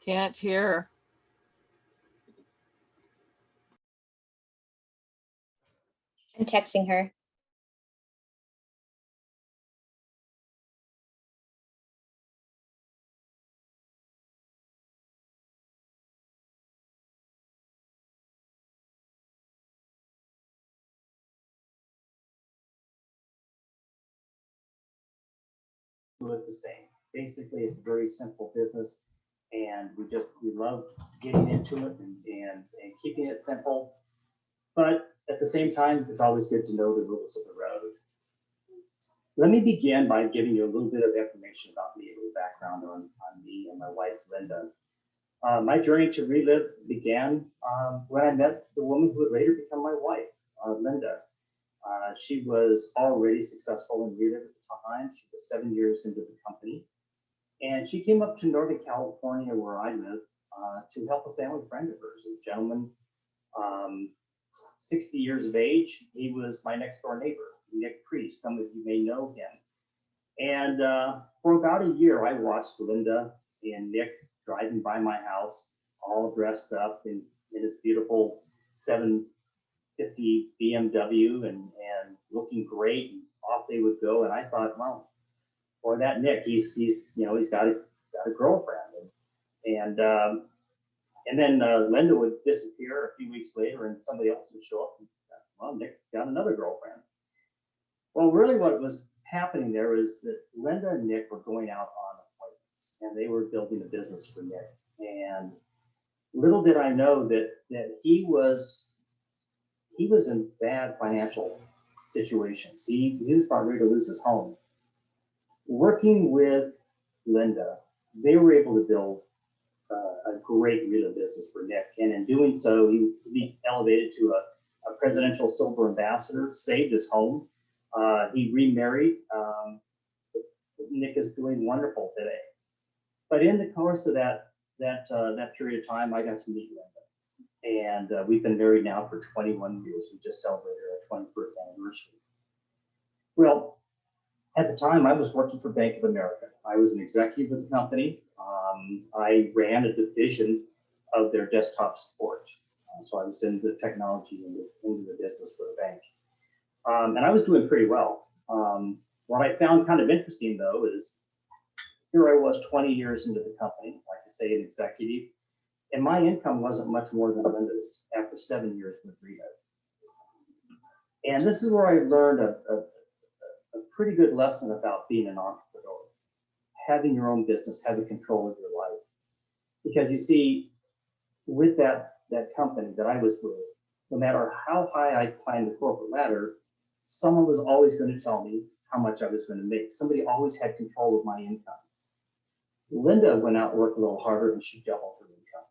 Can't hear. I'm texting her. It's the same. Basically, it's a very simple business, and we love getting into it and keeping it simple. But at the same time, it's always good to know the rules of the road. Let me begin by giving you a little bit of information about me, a little background on me and my wife, Linda. My journey to Relive began when I met the woman who would later become my wife, Linda. She was already successful in Relive at the time. She was 7 years into the company. And she came up to Northern California, where I live, to help a family friend of hers, a gentleman, 60 years of age. He was my next door neighbor, Nick Priest. Some of you may know him. And for about a year, I watched Linda and Nick driving by my house, all dressed up in his beautiful 750 BMW and looking great. And off they would go. And I thought, well, boy, that Nick, he's got a girlfriend. And then Linda would disappear a few weeks later, and somebody else would show up. And, well, Nick's got another girlfriend. Well, really, what was happening there is that Linda and Nick were going out on appointments, and they were building a business for Nick. And little did I know that he was in bad financial situations. He was about ready to lose his home. Working with Linda, they were able to build a great Relive business for Nick. And in doing so, he elevated to a presidential silver ambassador, saved his home. He remarried. Nick is doing wonderful today. But in the course of that period of time, I got to meet Linda. And we've been married now for 21 years. We just celebrated our 21st anniversary. Well, at the time, I was working for Bank of America. I was an executive with the company. I ran a division of their desktop support. So I was in the technology into the business for the bank. And I was doing pretty well. What I found kind of interesting, though, is here I was 20 years into the company, like I say, an executive, and my income wasn't much more than Linda's after 7 years with Rita. And this is where I learned a pretty good lesson about being an entrepreneur, having your own business, having control of your life. Because you see, with that company that I was with, no matter how high I climbed the corporate ladder, someone was always going to tell me how much I was going to make. Somebody always had control of my income. Linda went out and worked a little harder, and she doubled her income.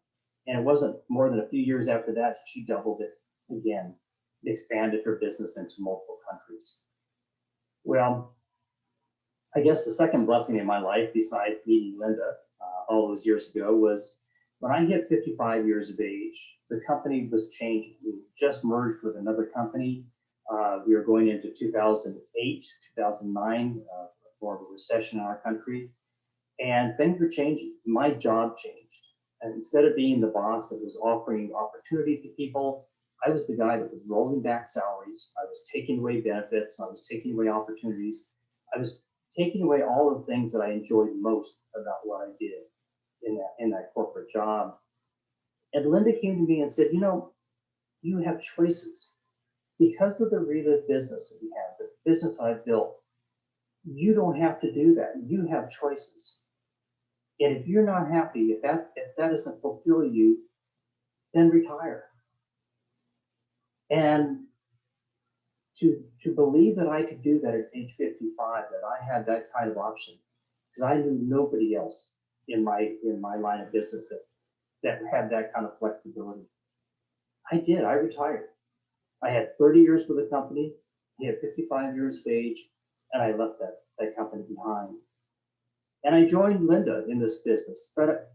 And it wasn't more than a few years after that, she doubled it again, expanded her business into multiple countries. Well, I guess the second blessing in my life, besides meeting Linda all those years ago, was when I hit 55 years of age, the company was changing. We just merged with another company. We were going into 2008, 2009, more of a recession in our country. And things were changing. My job changed. And instead of being the boss that was offering opportunity to people, I was the guy that was rolling back salaries. I was taking away benefits. I was taking away opportunities. I was taking away all the things that I enjoyed most about what I did in that corporate job. And Linda came to me and said, you have choices. Because of the Relive business that we have, the business I've built, you don't have to do that. You have choices. And if you're not happy, if that doesn't fulfill you, then retire. And to believe that I could do that at age 55, that I had that kind of option, because I knew nobody else in my line of business that had that kind of flexibility. I did. I retired. I had 30 years with the company. I had 55 years of age, and I left that company behind. And I joined Linda in this business. But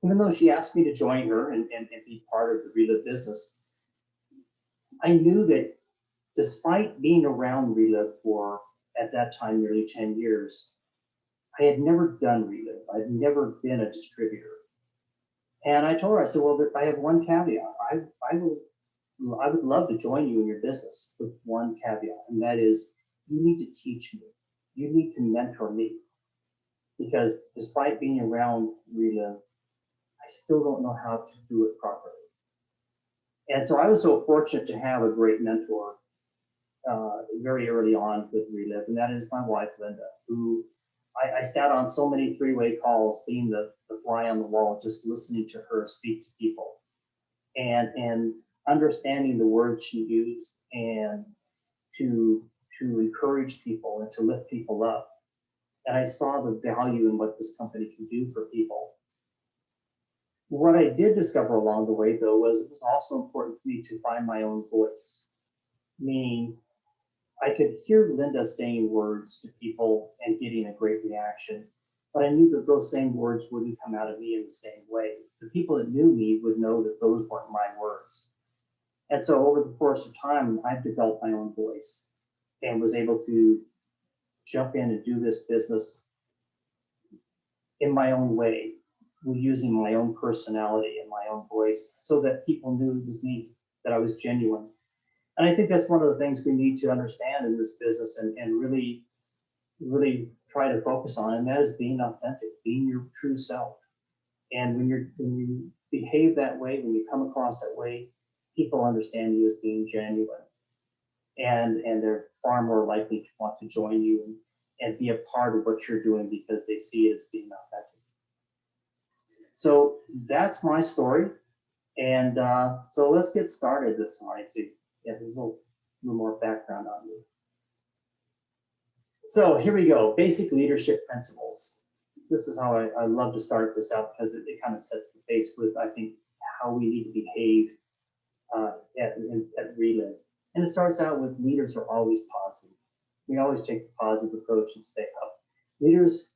even though she asked me to join her and be part of the Relive business, I knew that despite being around Relive for, at that time, nearly 10 years, I had never done Relive. I'd never been a distributor. And I told her, I said, well, I have one caveat. I would love to join you in your business with one caveat, and that is you need to teach me. You need to mentor me. Because despite being around Relive, I still don't know how to do it properly. And so I was so fortunate to have a great mentor very early on with Relive, and that is my wife, Linda, who I sat on so many three-way calls, being the fly on the wall, just listening to her speak to people and understanding the words she used and to encourage people and to lift people up. And I saw the value in what this company can do for people. What I did discover along the way, though, was it was also important for me to find my own voice, meaning I could hear Linda saying words to people and getting a great reaction, but I knew that those same words wouldn't come out of me in the same way. The people that knew me would know that those weren't my words. And so over the course of time, I've developed my own voice and was able to jump in and do this business in my own way, using my own personality and my own voice so that people knew it was me, that I was genuine. And I think that's one of the things we need to understand in this business and really, really try to focus on, and that is being authentic, being your true self. And when you behave that way, when you come across that way, people understand you as being genuine. And they're far more likely to want to join you and be a part of what you're doing because they see it as being authentic. So that's my story. And so let's get started this morning. So yeah, a little more background on me. So here we go, basic leadership principles. This is how I love to start this out because it kind of sets the face with, I think, how we need to behave at Relive. And it starts out with leaders are always positive. We always take the positive approach and stay up. Leaders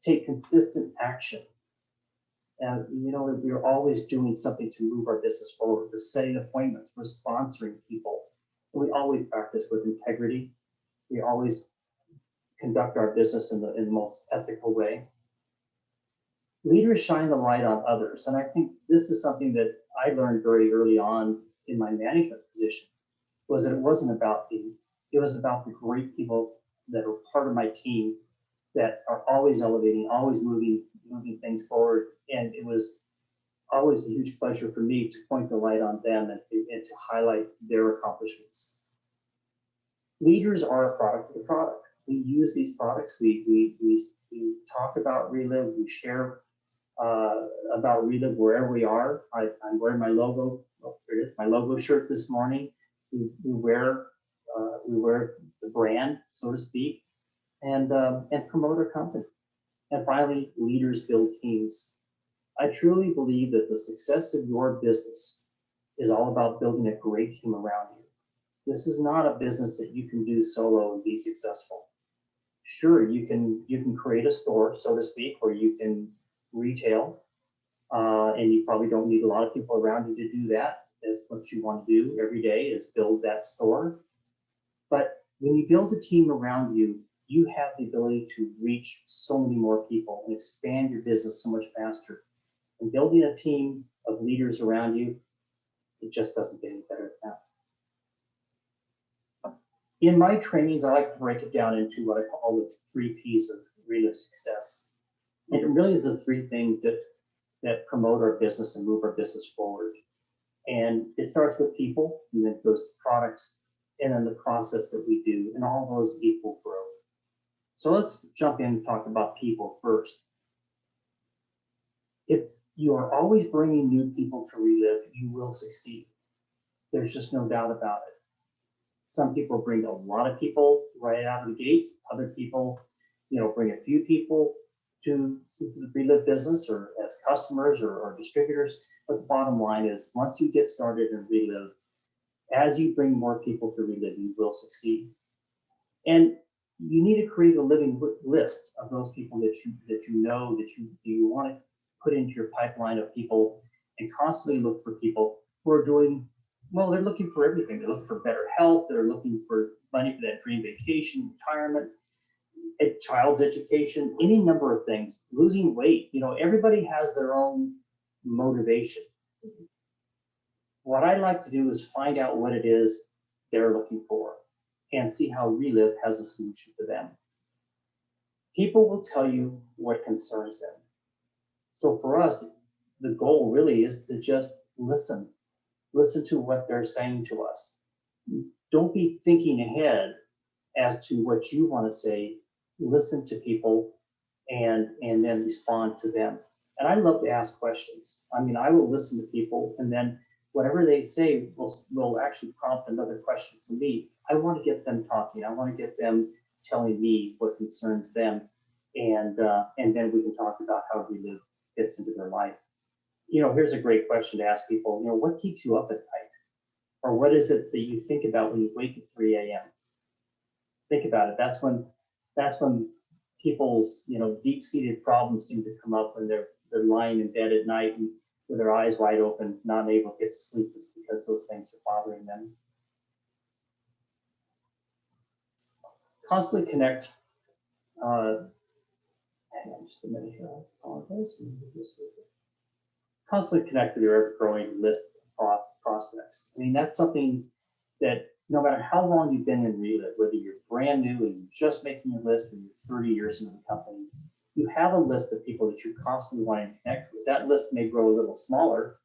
take consistent action. And we're always doing something to move our business forward. We're setting appointments, we're sponsoring people. And we always practice with integrity. We always conduct our business in the most ethical way. Leaders shine the light on others. And I think this is something that I learned very early on in my management position, was that it wasn't about me. It was about the great people that are part of my team that are always elevating, always moving things forward. And it was always a huge pleasure for me to point the light on them and to highlight their accomplishments. Leaders are a product of the product. We use these products. We talk about Relive. We share about Relive wherever we are. I'm wearing my logo. Oh, there it is, my logo shirt this morning. We wear the brand, so to speak, and promote our company. And finally, leaders build teams. I truly believe that the success of your business is all about building a great team around you. This is not a business that you can do solo and be successful. Sure, you can create a store, so to speak, or you can retail, and you probably don't need a lot of people around you to do that. That's what you want to do every day, is build that store. But when you build a team around you, you have the ability to reach so many more people and expand your business so much faster. And building a team of leaders around you, it just doesn't get any better than that. In my trainings, I like to break it down into what I call the 3 P's of Relive success. And it really is the 3 things that promote our business and move our business forward. And it starts with people, and then it goes to products, and then the process that we do, and all those equal growth. So let's jump in and talk about people first. If you are always bringing new people to Relive, you will succeed. There's just no doubt about it. Some people bring a lot of people right out of the gate. Other people, bring a few people to the Relive business or as customers or distributors. But the bottom line is once you get started in Relive, as you bring more people to Relive, you will succeed. And you need to create a living list of those people that you know that you want to put into your pipeline of people, and constantly look for people who are doing well. They're looking for everything. They're looking for better health. They're looking for money for that dream vacation, retirement, a child's education, any number of things. Losing weight. Everybody has their own motivation. What I like to do is find out what it is they're looking for and see how Relive has a solution for them. People will tell you what concerns them. So for us, the goal really is to just listen. Listen to what they're saying to us. Don't be thinking ahead as to what you want to say. Listen to people and then respond to them. And I love to ask questions. I mean, I will listen to people, and then whatever they say will actually prompt another question for me. I want to get them talking. I want to get them telling me what concerns them, and then we can talk about how Relive fits into their life. Here's a great question to ask people. What keeps you up at night, or what is it that you think about when you wake at 3 a.m.? Think about it. That's when people's deep-seated problems seem to come up when they're lying in bed at night and with their eyes wide open, not able to get to sleep. It's because those things are bothering them. Constantly connect. Hang on just a minute here. I apologize. Constantly connect with your ever-growing list of prospects. I mean, that's something that no matter how long you've been in Relive, whether you're brand new and you're just making your list or you're 30 years into the company, you have a list of people that you constantly want to connect with. That list may grow a little smaller,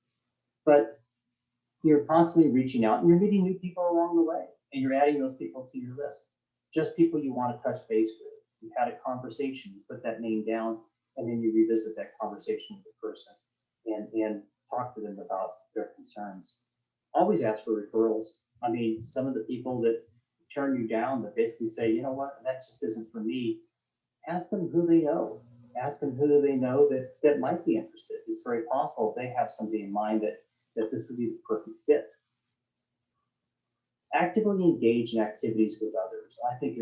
but you're constantly reaching out and you're meeting new people along the way, and you're adding those people to your list. Just people you want to touch base with. You've had a conversation, you put that name down, and then you revisit that conversation with the person and talk to them about their concerns. Always ask for referrals. I mean, some of the people that turn you down, that basically say, you know what, that just isn't for me. Ask them who they know. Ask them who they know that might be interested. It's very possible they have somebody in mind that this would be the perfect fit. Actively engage in activities with others, I think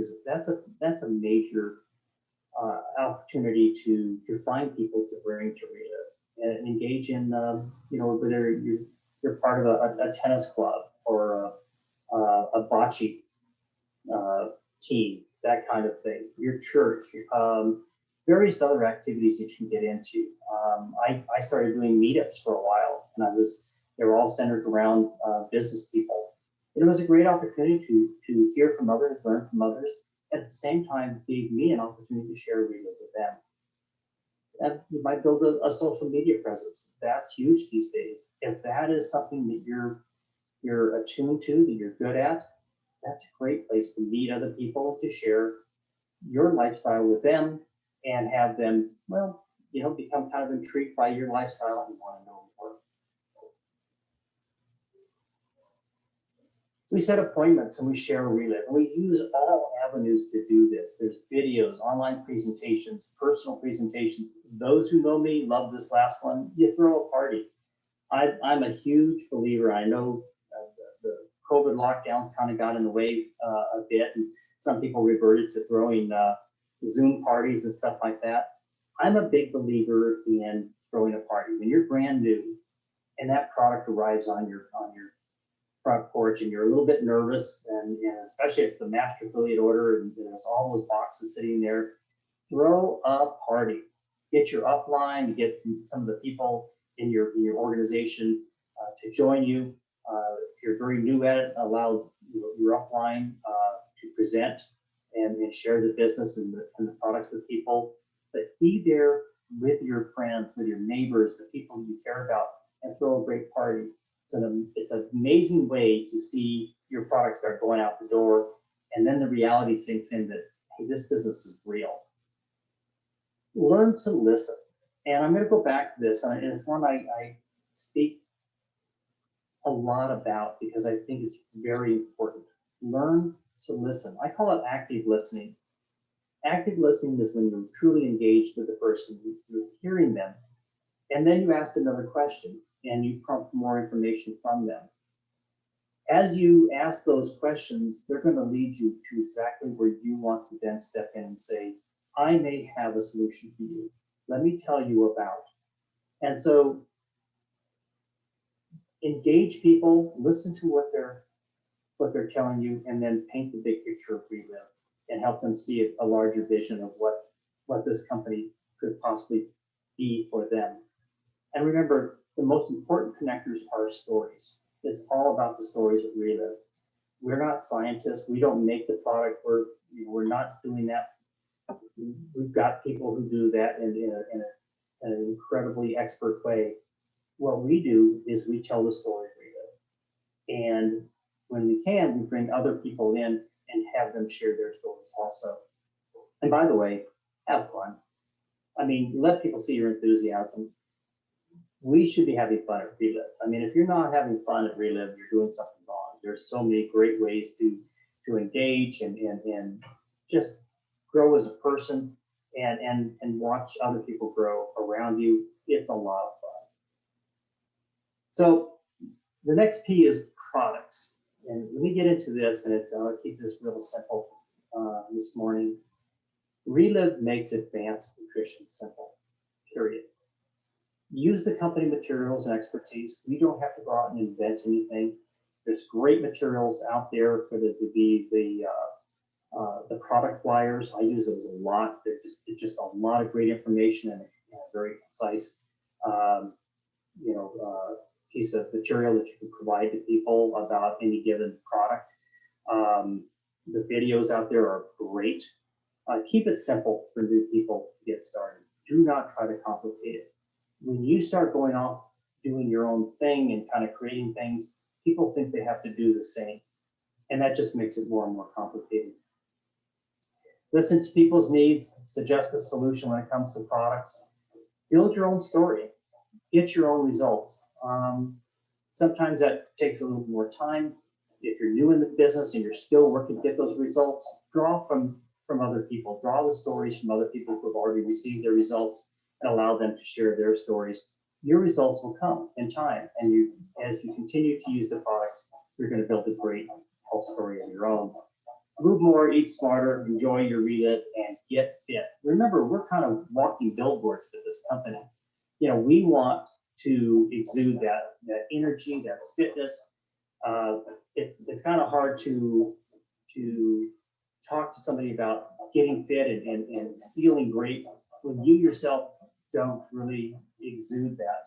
that's a major opportunity to find people to bring to Relive and engage in, whether you're part of a tennis club or a bocce team, that kind of thing, your church, various other activities that you can get into. I started doing meetups for a while, and they were all centered around business people. It was a great opportunity to hear from others, learn from others. At the same time, gave me an opportunity to share Relive with them. And you might build a social media presence. That's huge these days. If that is something that you're attuned to, that you're good at, that's a great place to meet other people and to share your lifestyle with them and have them, become kind of intrigued by your lifestyle and want to know more. We set appointments and we share Relive, and we use all avenues to do this. There's videos, online presentations, personal presentations. Those who know me love this last one. You throw a party. I'm a huge believer. I know the COVID lockdowns kind of got in the way a bit, and some people reverted to throwing Zoom parties and stuff like that. I'm a big believer in throwing a party. When you're brand new and that product arrives on your front porch and you're a little bit nervous, and especially if it's a master affiliate order and there's all those boxes sitting there, throw a party. Get your upline, get some of the people in your organization to join you. If you're very new at it, allow your upline to present and share the business and the products with people. But be there with your friends, with your neighbors, the people you care about, and throw a great party. It's an amazing way to see your product start going out the door, and then the reality sinks in that, hey, this business is real. Learn to listen. And I'm going to go back to this, and it's one I speak a lot about because I think it's very important. Learn to listen. I call it active listening. Active listening is when you're truly engaged with the person, you're hearing them, and then you ask another question and you prompt more information from them. As you ask those questions, they're going to lead you to exactly where you want to then step in and say, I may have a solution for you. Let me tell you about. And so engage people, listen to what they're telling you, and then paint the big picture of Relive and help them see a larger vision of what this company could possibly be for them. And remember, the most important connectors are stories. It's all about the stories of Relive. We're not scientists. We don't make the product. We're not doing that. We've got people who do that in an incredibly expert way. What we do is we tell the story of Relive. And when we can, we bring other people in and have them share their stories also. And by the way, have fun. I mean, let people see your enthusiasm. We should be having fun at Relive. I mean, if you're not having fun at Relive, you're doing something wrong. There's so many great ways to engage and just grow as a person and watch other people grow around you. It's a lot of fun. So the next P is products. And let me get into this, and I'll keep this real simple this morning. Relive makes advanced nutrition simple, period. Use the company materials and expertise. We don't have to go out and invent anything. There's great materials out there for the product flyers. I use those a lot. It's just a lot of great information and a very concise, piece of material that you can provide to people about any given product. The videos out there are great. Keep it simple for new people to get started. Do not try to complicate it. When you start going off doing your own thing and kind of creating things, people think they have to do the same. And that just makes it more and more complicated. Listen to people's needs, suggest a solution when it comes to products. Build your own story, get your own results. Sometimes that takes a little more time. If you're new in the business and you're still working to get those results, draw from other people, draw the stories from other people who have already received their results and allow them to share their stories. Your results will come in time. And as you continue to use the products, you're going to build a great health story of your own. Move more, eat smarter, enjoy your Relive, and get fit. Remember, we're kind of walking billboards for this company. We want to exude that energy, that fitness. It's kind of hard to talk to somebody about getting fit and feeling great when you yourself don't really exude that.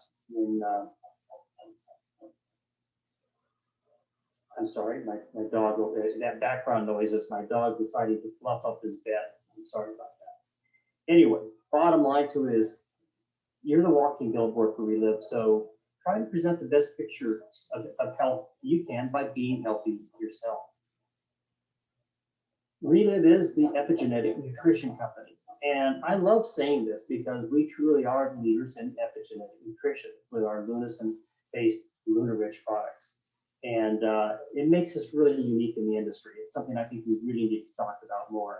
I'm sorry, my dog, that background noise is my dog deciding to fluff up his bed. I'm sorry about that. Anyway, bottom line to it is you're the walking billboard for Relive. So try to present the best picture of health you can by being healthy yourself. Relive is the epigenetic nutrition company. And I love saying this because we truly are leaders in epigenetic nutrition with our Lunison-based LunaRich products. And it makes us really unique in the industry. It's something I think we really need to talk about more.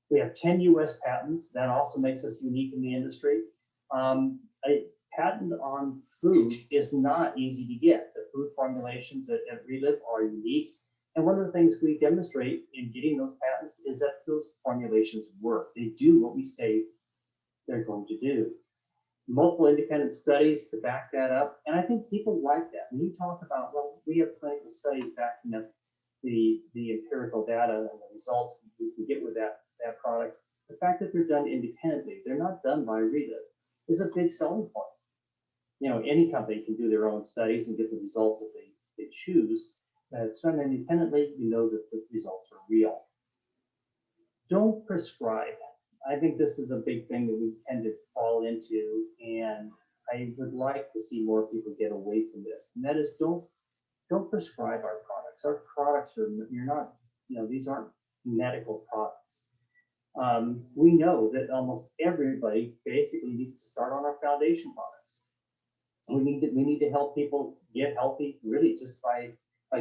We have 10 US patents. That also makes us unique in the industry. A patent on food is not easy to get. The food formulations at Relive are unique. And one of the things we demonstrate in getting those patents is that those formulations work. They do what we say they're going to do. Multiple independent studies to back that up. And I think people like that. When you talk about, well, we have clinical studies backing up the empirical data and the results we can get with that product. The fact that they're done independently, they're not done by Relive, is a big selling point. Any company can do their own studies and get the results that they choose. It's done independently, you know that the results are real. Don't prescribe. I think this is a big thing that we tend to fall into, and I would like to see more people get away from this. And that is, don't prescribe our products. Our products these aren't medical products. We know that almost everybody basically needs to start on our foundation products. We need to help people get healthy, really just by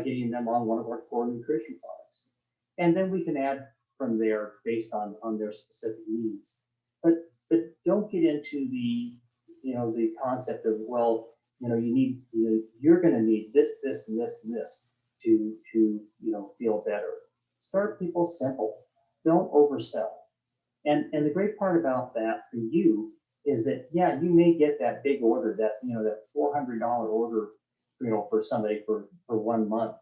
getting them on one of our core nutrition products. And then we can add from there based on their specific needs. But don't get into the, the concept of, well, you're going to need this, and this, and this to feel better. Start people simple. Don't oversell. And the great part about that for you is that, yeah, you may get that big order, that $400 order, for somebody for 1 month,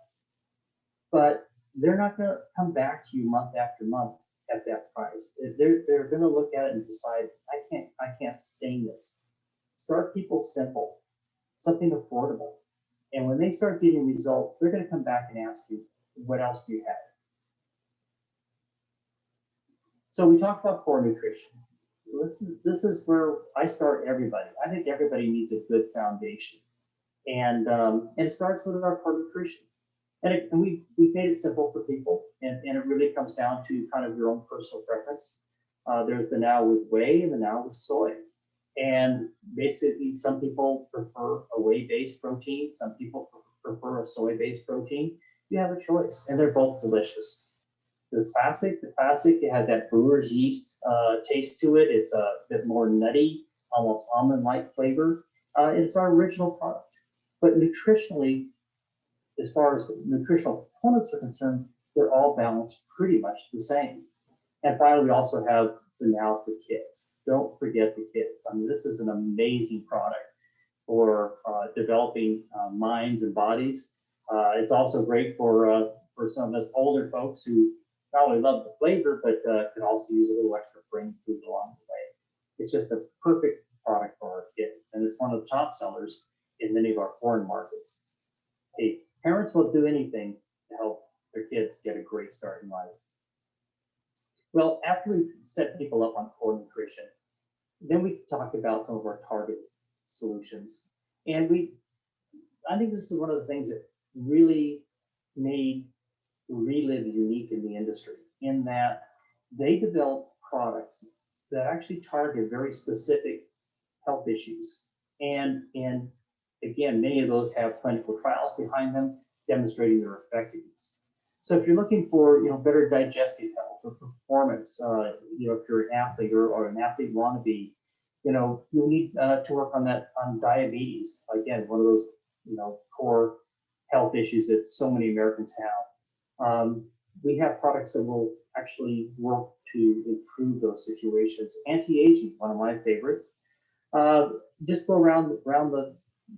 but they're not going to come back to you month after month at that price. They're going to look at it and decide, I can't sustain this. Start people simple, something affordable. And when they start getting results, they're going to come back and ask you, what else do you have? So we talked about core nutrition. This is where I start everybody. I think everybody needs a good foundation. And it starts with our core nutrition. And we've made it simple for people. And it really comes down to kind of your own personal preference. There's the now with whey and the now with soy. And basically, some people prefer a whey-based protein. Some people prefer a soy-based protein. You have a choice, and they're both delicious. The classic, it has that brewer's yeast taste to it. It's a bit more nutty, almost almond-like flavor. It's our original product. But nutritionally, as far as nutritional components are concerned, they're all balanced pretty much the same. And finally, we also have the now for kids. Don't forget the kids. I mean, this is an amazing product for developing minds and bodies. It's also great for some of us older folks who not only love the flavor, but can also use a little extra brain food along the way. It's just a perfect product for our kids. And it's one of the top sellers in many of our foreign markets. Hey, parents will do anything to help their kids get a great start in life. Well, after we set people up on core nutrition, then we talked about some of our target solutions. And I think this is one of the things that really made Relive unique in the industry, in that they develop products that actually target very specific health issues. And again, many of those have clinical trials behind them demonstrating their effectiveness. So if you're looking for better digestive health or performance, if you're an athlete or an athlete wannabe, you'll need to work on diabetes. Again, one of those core health issues that so many Americans have. We have products that will actually work to improve those situations. Anti-aging, one of my favorites. Just go around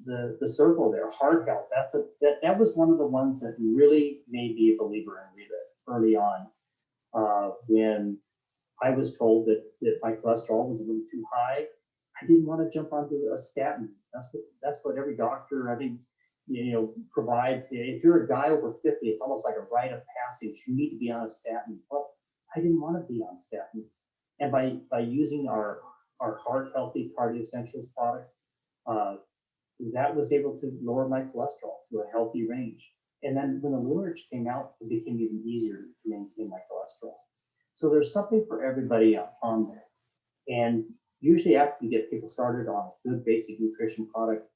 the circle there. Heart health. That was one of the ones that really made me a believer in Relive early on. When I was told that my cholesterol was a little too high, I didn't want to jump onto a statin. That's what every doctor, I think, provides. If you're a guy over 50, it's almost like a rite of passage. You need to be on a statin. Well, I didn't want to be on a statin. And by using our Heart Healthy Cardio Essentials product, that was able to lower my cholesterol to a healthy range. And then when the Lunarich came out, it became even easier to maintain my cholesterol. So there's something for everybody on there. And usually after you get people started on a good basic nutrition product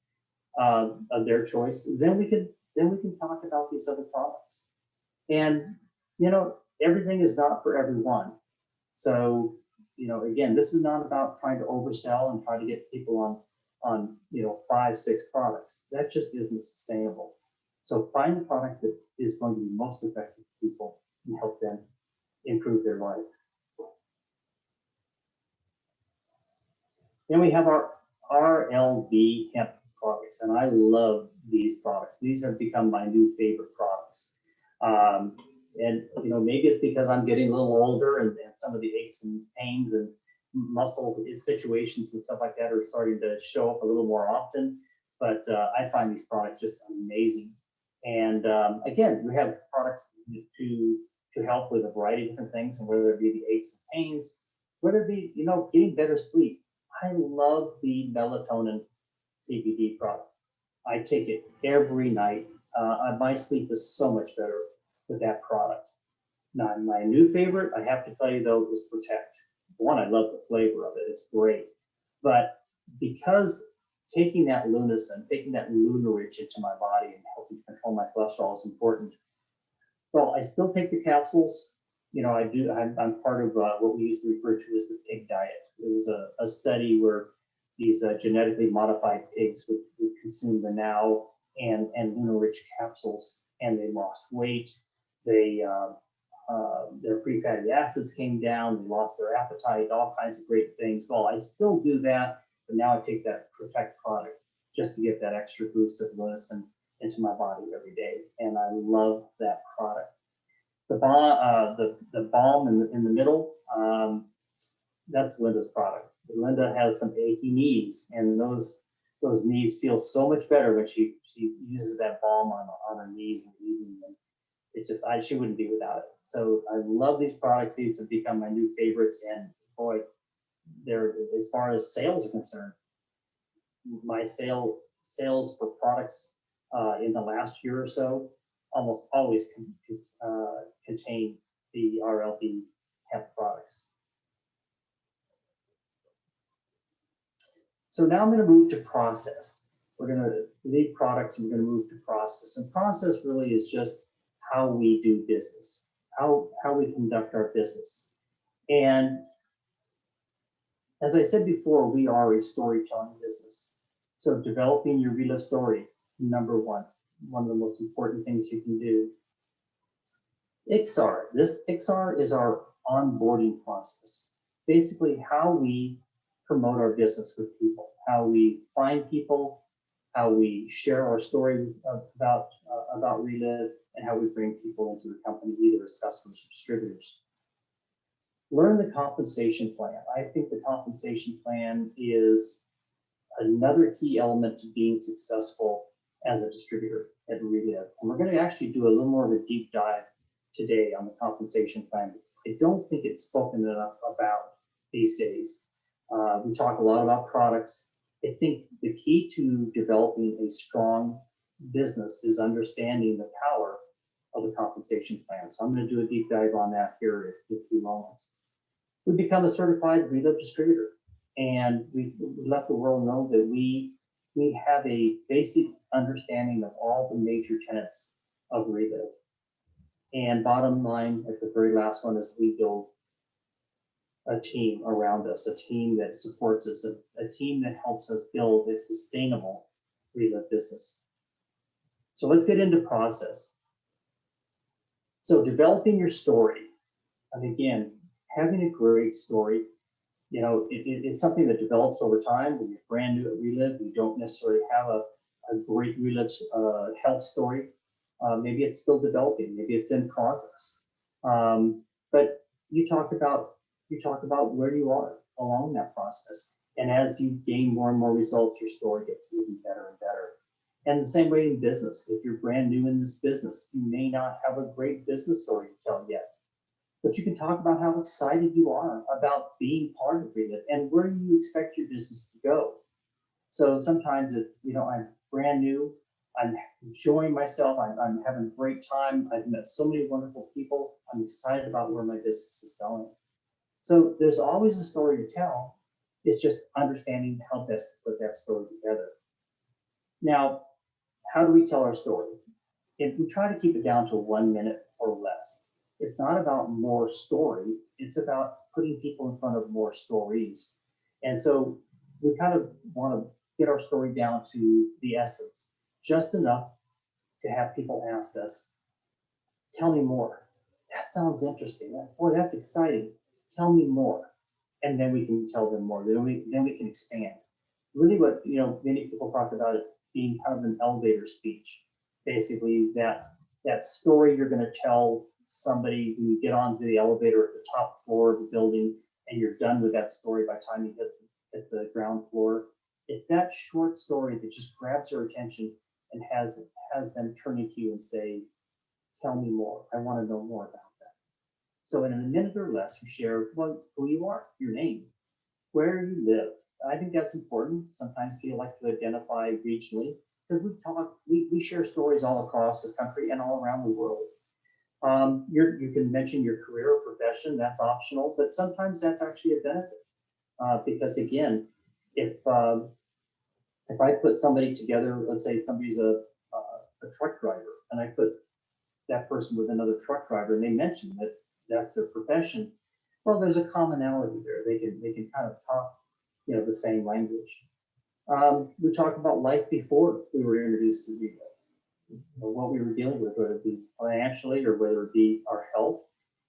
of their choice, then we can talk about these other products. And everything is not for everyone. So again, this is not about trying to oversell and try to get people on 5, 6 products. That just isn't sustainable. So find the product that is going to be most effective for people and help them improve their life. Then we have our RLB hemp products, and I love these products. These have become my new favorite products. And maybe it's because I'm getting a little older and some of the aches and pains and muscle situations and stuff like that are starting to show up a little more often. But I find these products just amazing. And again, we have products to help with a variety of different things, and whether it be the aches and pains, whether it be getting better sleep. I love the melatonin CBD product. I take it every night. My sleep is so much better with that product. Now, my new favorite, I have to tell you though, is Protect. One, I love the flavor of it. It's great. But because taking that Lunacin, taking that Lunarich into my body and helping control my cholesterol is important, well, I still take the capsules, I'm part of what we used to refer to as the pig diet. It was a study where these genetically modified pigs would consume the now and lunar-rich capsules, and they lost weight. Their free fatty acids came down. They lost their appetite. All kinds of great things. Well, I still do that, but now I take that Protect product just to get that extra boost of leucine into my body every day, and I love that product. The balm in the middle, that's Linda's product. Linda has some achy knees, and those knees feel so much better when she uses that balm on her knees in the evening. And it's just she wouldn't be without it. So I love these products. These have become my new favorites, and boy, they're, as far as sales are concerned, my sales for products in the last year or so almost always contain the RLB hemp products. So now I'm going to move to process. We're going to leave products and we're going to move to process. And process really is just how we do business, how we conduct our business. And as I said before, we are a storytelling business. So developing your Relive story, number one of the most important things you can do. XR, this XR is our onboarding process. Basically how we promote our business with people, how we find people, how we share our story about Relive, and how we bring people into the company, either as customers or distributors. Learn the compensation plan. I think the compensation plan is another key element to being successful as a distributor at Relive. And we're going to actually do a little more of a deep dive today on the compensation plan, because I don't think it's spoken enough about these days. We talk a lot about products. I think the key to developing a strong business is understanding the power of the compensation plan. So I'm going to do a deep dive on that here in a few moments. We become a certified Relive distributor, and we let the world know that we have a basic understanding of all the major tenets of Relive. And bottom line, at the very last one, is we build a team around us, a team that supports us, a team that helps us build a sustainable Relive business. So let's get into process. So developing your story, and again, having a great story, it's something that develops over time. When you're brand new at Relive, you don't necessarily have a great Relive health story. Maybe it's still developing, maybe it's in progress. But you talk about where you are along that process. And as you gain more and more results, your story gets even better and better. And the same way in business, if you're brand new in this business, you may not have a great business story to tell yet, but you can talk about how excited you are about being part of Relive and where you expect your business to go. So sometimes it's, I'm brand new, I'm enjoying myself, I'm having a great time, I've met so many wonderful people, I'm excited about where my business is going. So there's always a story to tell. It's just understanding how best to put that story together. Now, how do we tell our story? If we try to keep it down to 1 minute or less, it's not about more story, it's about putting people in front of more stories. And so we kind of want to get our story down to the essence, just enough to have people ask us, tell me more. That sounds interesting. Boy, that's exciting. Tell me more. And then we can tell them more. Then we can expand. Really what, many people talk about it being kind of an elevator speech. Basically that story you're going to tell somebody when you get onto the elevator at the top floor of the building, and you're done with that story by the time you hit the ground floor. It's that short story that just grabs your attention and has them turning to you and say, tell me more. I want to know more about that. So in a minute or less, you share who you are, your name, where you live. I think that's important. Sometimes people like to identify regionally, because we share stories all across the country and all around the world. You can mention your career or profession, that's optional, but sometimes that's actually a benefit. Because again, if I put somebody together, let's say somebody's a truck driver, and I put that person with another truck driver, and they mention that that's their profession. Well, there's a commonality there. They can kind of talk, the same language. We talked about life before we were introduced to relay, what we were dealing with, whether it be financially or whether it be our health,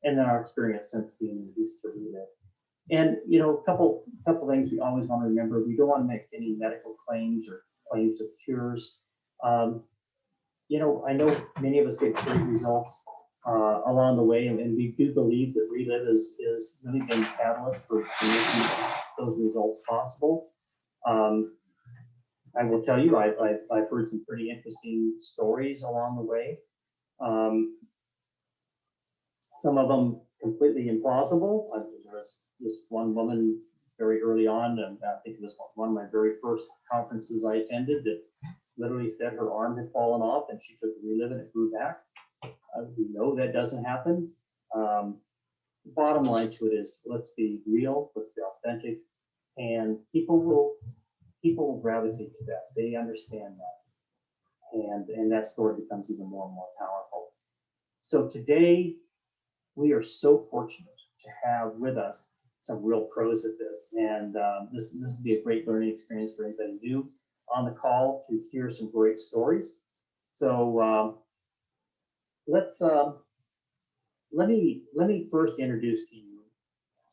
and then our experience since being introduced to relay. And a couple things we always want to remember: we don't want to make any medical claims or claims of cures. Um, I know many of us get great results along the way, and we do believe that Relive is really been a catalyst for making those results possible. Um, I will tell you, I've heard some pretty interesting stories along the way. Um, some of them completely implausible. There was this one woman very early on, and I think it was one of my very first conferences I attended, that literally said her arm had fallen off and she took Relive and it grew back. We know that doesn't happen. Bottom line to it is, let's be real, let's be authentic, and people will gravitate to that. They understand that, and that story becomes even more and more powerful. So today, we are so fortunate to have with us some real pros at this, and this will be a great learning experience for anybody new on the call to hear some great stories. So let me first introduce to you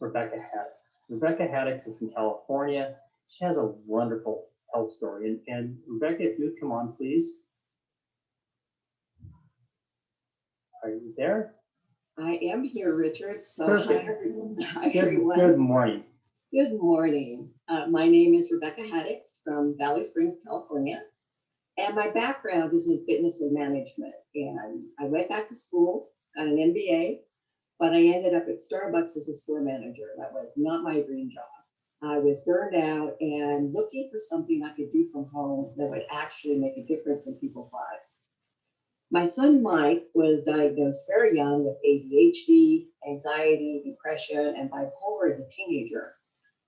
Rebecca Haddix. Rebecca Haddix is in California. She has a wonderful health story. And Rebecca, if you would come on, please. Are you there? I am here, Richard. So Perfect. hi, everyone. Hi, Good, everyone. good morning. Good morning. My name is Rebecca Haddix from Valley Springs, California. And my background is in fitness and management. And I went back to school, got an MBA, but I ended up at Starbucks as a store manager. That was not my dream job. I was burned out and looking for something I could do from home that would actually make a difference in people's lives. My son Mike was diagnosed very young with ADHD, anxiety, depression, and bipolar as a teenager.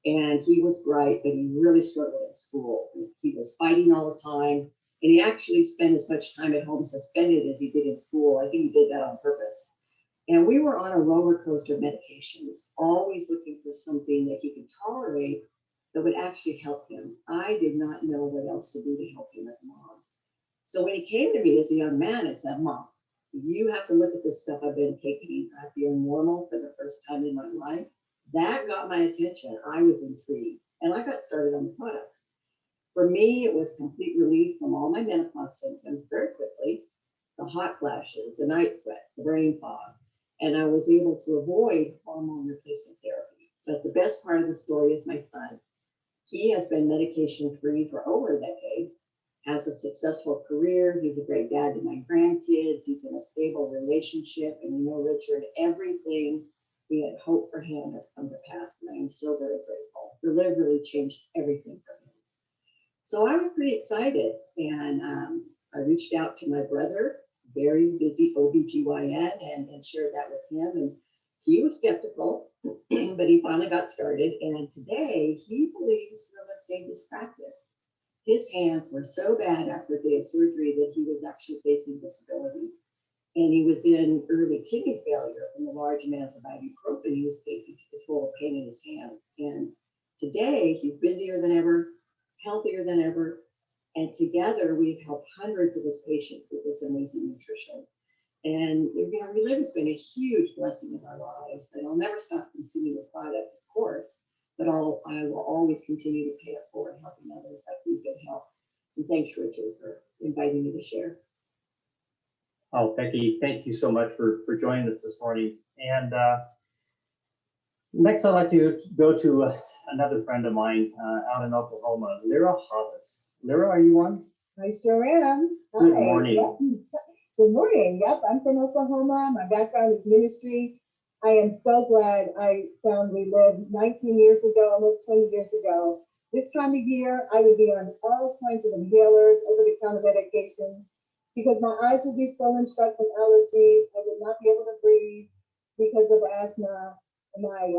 And he was bright, but he really struggled at school. He was fighting all the time, and he actually spent as much time at home suspended as he did in school. I think he did that on purpose. And we were on a roller coaster of medications, always looking for something that he could tolerate that would actually help him. I did not know what else to do to help him as a mom. So when he came to me as a young man and said, Mom, you have to look at this stuff I've been taking. I feel normal for the first time in my life. That got my attention. I was intrigued, and I got started on the products. For me, it was complete relief from all my menopause symptoms very quickly, the hot flashes, the night sweats, the brain fog, and I was able to avoid hormone replacement therapy. But the best part of the story is my son. He has been medication-free for over a decade, has a successful career. He's a great dad to my grandkids. He's in a stable relationship. And Richard, everything we had hoped for him has come to pass. And I am so very grateful. Relive really changed everything for him. So I was pretty excited. And I reached out to my brother, very busy OBGYN, and shared that with him. And he was skeptical, but he finally got started. And today he believes Relive saved his practice. His hands were so bad after a day of surgery that he was actually facing disability. And he was in early kidney failure from the large amounts of ibuprofen he was taking to control the pain in his hands. And today he's busier than ever, healthier than ever. And together we've helped hundreds of his patients with this amazing nutrition. And Relive has been a huge blessing in our lives. And I'll never stop consuming the product, of course. But I will always continue to pay it forward, helping others like we've been helped. And thanks, Richard, for inviting me to share. Oh, Becky, thank you so much for joining us this morning. And next, I'd like to go to another friend of mine out in Oklahoma, Lyra Hollis. Lyra, are you on? I sure am. Good Hi. morning. Yep. Good morning. Yep, I'm from Oklahoma. My background is ministry. I am so glad I found Relive 19 years ago, almost 20 years ago. This time of year, I would be on all kinds of inhalers, over-the-counter medications, because my eyes would be swollen shut from allergies. I would not be able to breathe because of asthma. My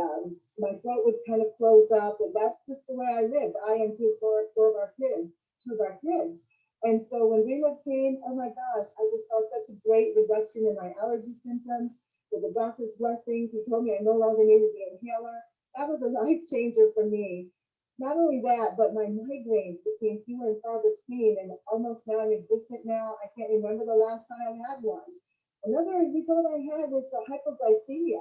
throat would kind of close up, and that's just the way I live. I am two of our kids. And so when Relive came, oh my gosh, I just saw such a great reduction in my allergy symptoms. with the doctor's blessings. He told me I no longer needed the inhaler. That was a life changer for me. Not only that, but my migraines became fewer and far between and almost non-existent now. I can't remember the last time I had one. Another result I had was the hypoglycemia.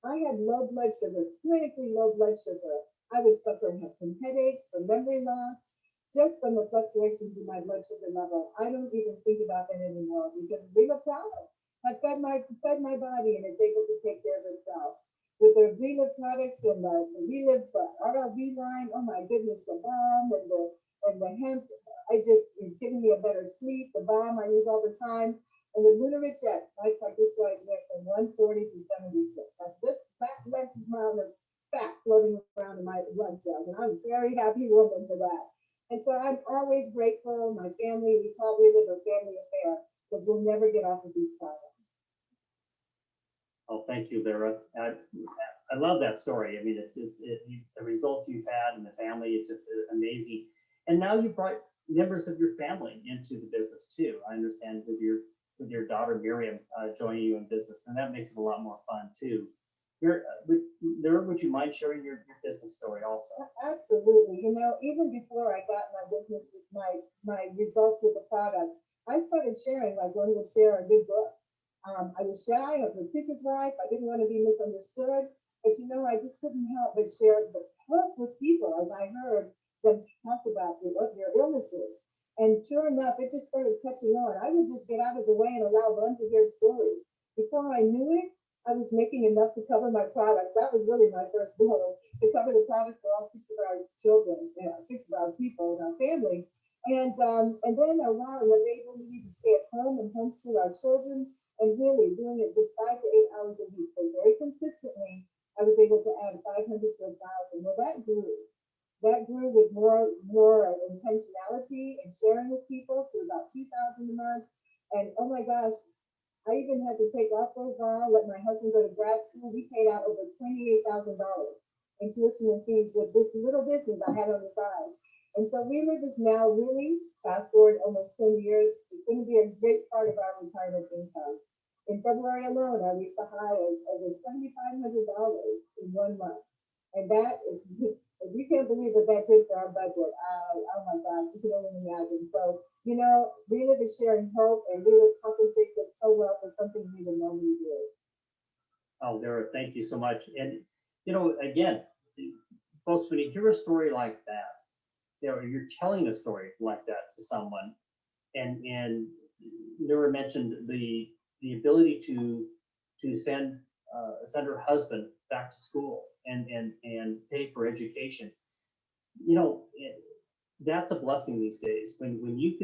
I had low blood sugar, clinically low blood sugar. I would suffer from headaches, from memory loss, just from the fluctuations in my blood sugar level. I don't even think about that anymore because Rela products have fed my body and it's able to take care of itself. With the Relive products and the Relive RLV line, oh my goodness, the balm and the hemp, it's giving me a better sleep. The balm I use all the time. And with Lunarich X, my triglycerides went from 140 to 76. That's just that less amount of fat floating around in my blood cells. And I'm a very happy woman for that. And so I'm always grateful. My family, we call Relive a family affair because we'll never get off of these products. Oh, thank you, Lyra. I love that story. I mean, the results you've had in the family, it's just amazing. And now you brought members of your family into the business too. I understand with your daughter Miriam joining you in business, and that makes it a lot more fun too. Lyra, would you mind sharing your business story also? Absolutely. You know, even before I got my business with my results with the products, I started sharing like one would share a good book. I was shy, I was a teacher's wife, I didn't want to be misunderstood, but you know, I just couldn't help but share the hope with people as I heard them talk about their illnesses. And sure enough, it just started catching on. I would just get out of the way and allow them to hear stories. Before I knew it, I was making enough to cover my products. That was really my first goal, to cover the products for all 6 of our children, 6 of our people in our family. And then a while, I was able to stay at home and homeschool our children. And really doing it just 5 to 8 hours a week. So very consistently, I was able to add 500 to 1,000. Well, that grew. That grew with more intentionality and sharing with people to about 2,000 a month. And oh my gosh, I even had to take off for a while, let my husband go to grad school. We paid out over $28,000 in tuition and fees with this little business I had on the side. And so Relive is now really, fast forward almost 10 years, it's going to be a great part of our retirement income. In February alone, I reached a high of over $7,500 in 1 month. And that is, if you can't believe what that did for our budget, oh my gosh, you can only imagine. So, you know, Relive is sharing hope and Relive compensates us so well for something we would normally do. Oh, Lyra, thank you so much. And, you know, again, folks, when you hear a story like that, you know, you're telling a story like that to someone, and Lyra mentioned the ability to send her husband back to school and pay for education. You know, that's a blessing these days. When you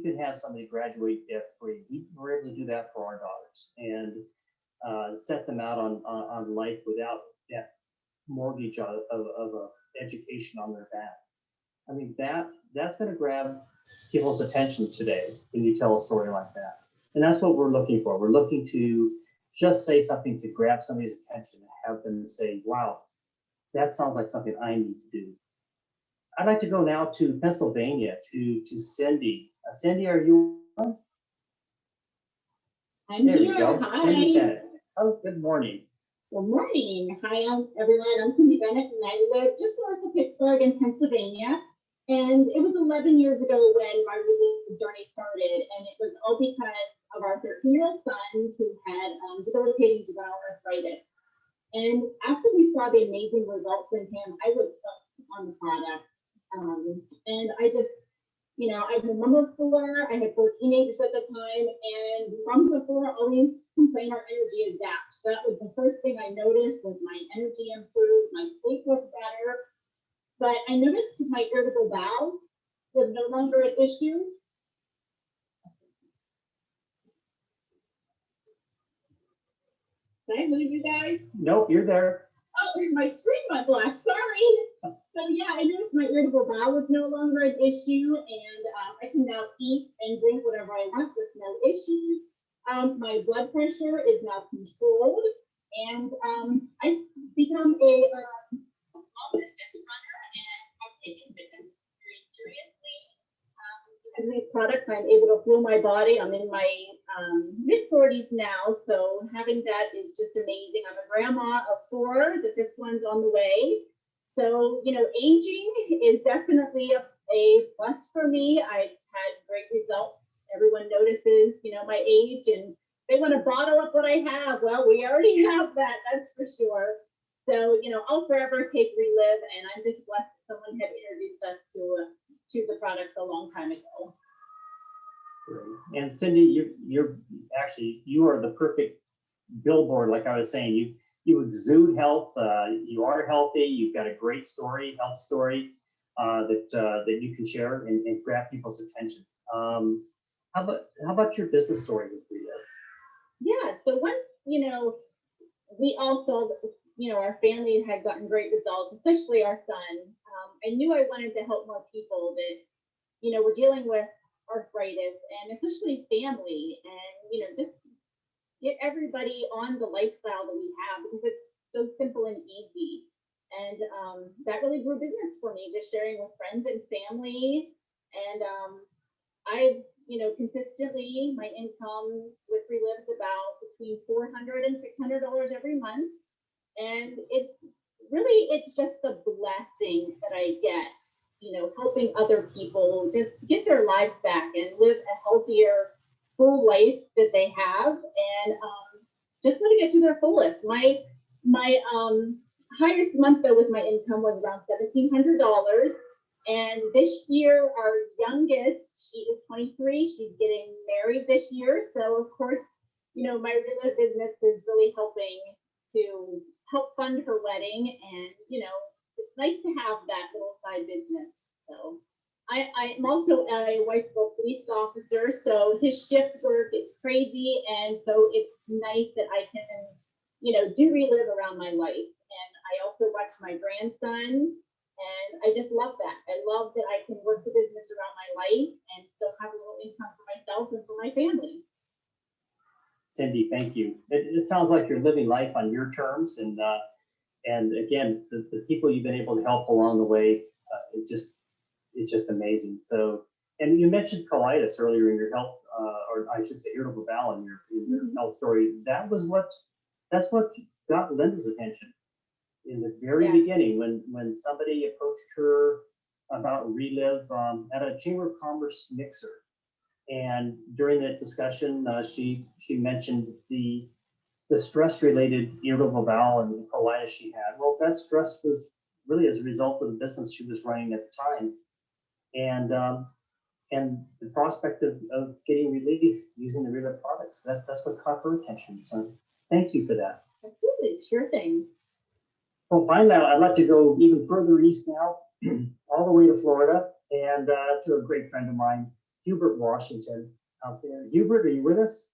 can have somebody graduate debt free, we were able to do that for our daughters and set them out on life without that mortgage of education on their back. I mean, that's going to grab people's attention today when you tell a story like that. And that's what we're looking for. We're looking to just say something to grab somebody's attention and have them say, wow, that sounds like something I need to do. I'd like to go now to Pennsylvania, to Cindy. Cindy, are you on? I'm there here. We go. Hi. Cindy Bennett. Oh, good morning. Good morning. Hi, everyone. I'm Cindy Bennett, and I live just north of Pittsburgh in Pennsylvania. And it was 11 years ago when my relief journey started, and it was all because of our 13-year-old son who had debilitating juvenile arthritis. And after we saw the amazing results in him, I was hooked on the product. And I just, you know, I'm a mom of 4. I had 4 teenagers at the time, and moms of 4 always complain our energy is zapped. So that was the first thing I noticed, was my energy improved, my sleep was better. But I noticed my irritable bowel was no longer an issue. Did I lose you guys? Nope, you're there. Oh, my screen went black. Sorry. So yeah, I noticed my irritable bowel was no longer an issue, and I can now eat and drink whatever I want with no issues. My blood pressure is now controlled, and I've become a long-distance runner, and I've taken fitness very seriously. And these products, I'm able to fuel my body. I'm in my mid-40s now, so having that is just amazing. I'm a grandma of 4, the 5th one's on the way. So, aging is definitely a plus for me. I've had great results. Everyone notices, my age, and they want to bottle up what I have. Well, we already have that, that's for sure. So, I'll forever take Relive, and I'm just blessed that someone had introduced us to the products a long time ago. Great. And Cindy, you are the perfect billboard. Like I was saying, you exude health. You are healthy. You've got a great story, health story that you can share and grab people's attention. How about your business story with Relive? Yeah. So once we all saw that our family had gotten great results, especially our son. I knew I wanted to help more people that were dealing with arthritis, and especially family, and just get everybody on the lifestyle that we have, because it's so simple and easy. And that really grew business for me, just sharing with friends and family. And I've consistently, my income with Relive is about between $400 and $600 every month, and it's just the blessing that I get, helping other people just get their lives back and live a healthier, full life that they have, and just living it to their fullest. My highest month though with my income was around $1,700, and this year our youngest, she is 23, she's getting married this year, so of course my Relive business is really helping to help fund her wedding, and it's nice to have that little side business. So I'm also a wife of a police officer, so his shift work is crazy, and so it's nice that I can do Relive around my life. And I also watch my grandson, and I just love that. I love that I can work the business around my life and still have a little income for myself and for my family. Cindy, thank you. It sounds like you're living life on your terms, and again, the people you've been able to help along the way, it's just amazing. So, and you mentioned colitis earlier in your health, or I should say irritable bowel in your health story. That's what got Linda's attention in the very beginning when somebody approached her about Relive at a Chamber of Commerce mixer. And during that discussion, she mentioned the stress-related irritable bowel and colitis she had. Well, that stress was really as a result of the business she was running at the time, and the prospect of getting relief using the Relive products. That's what caught her attention. So thank you for that. Absolutely, sure thing. Well, finally, I'd like to go even further east now, all the way to Florida, and to a great friend of mine, Hubert Washington out there. Hubert, are you with us?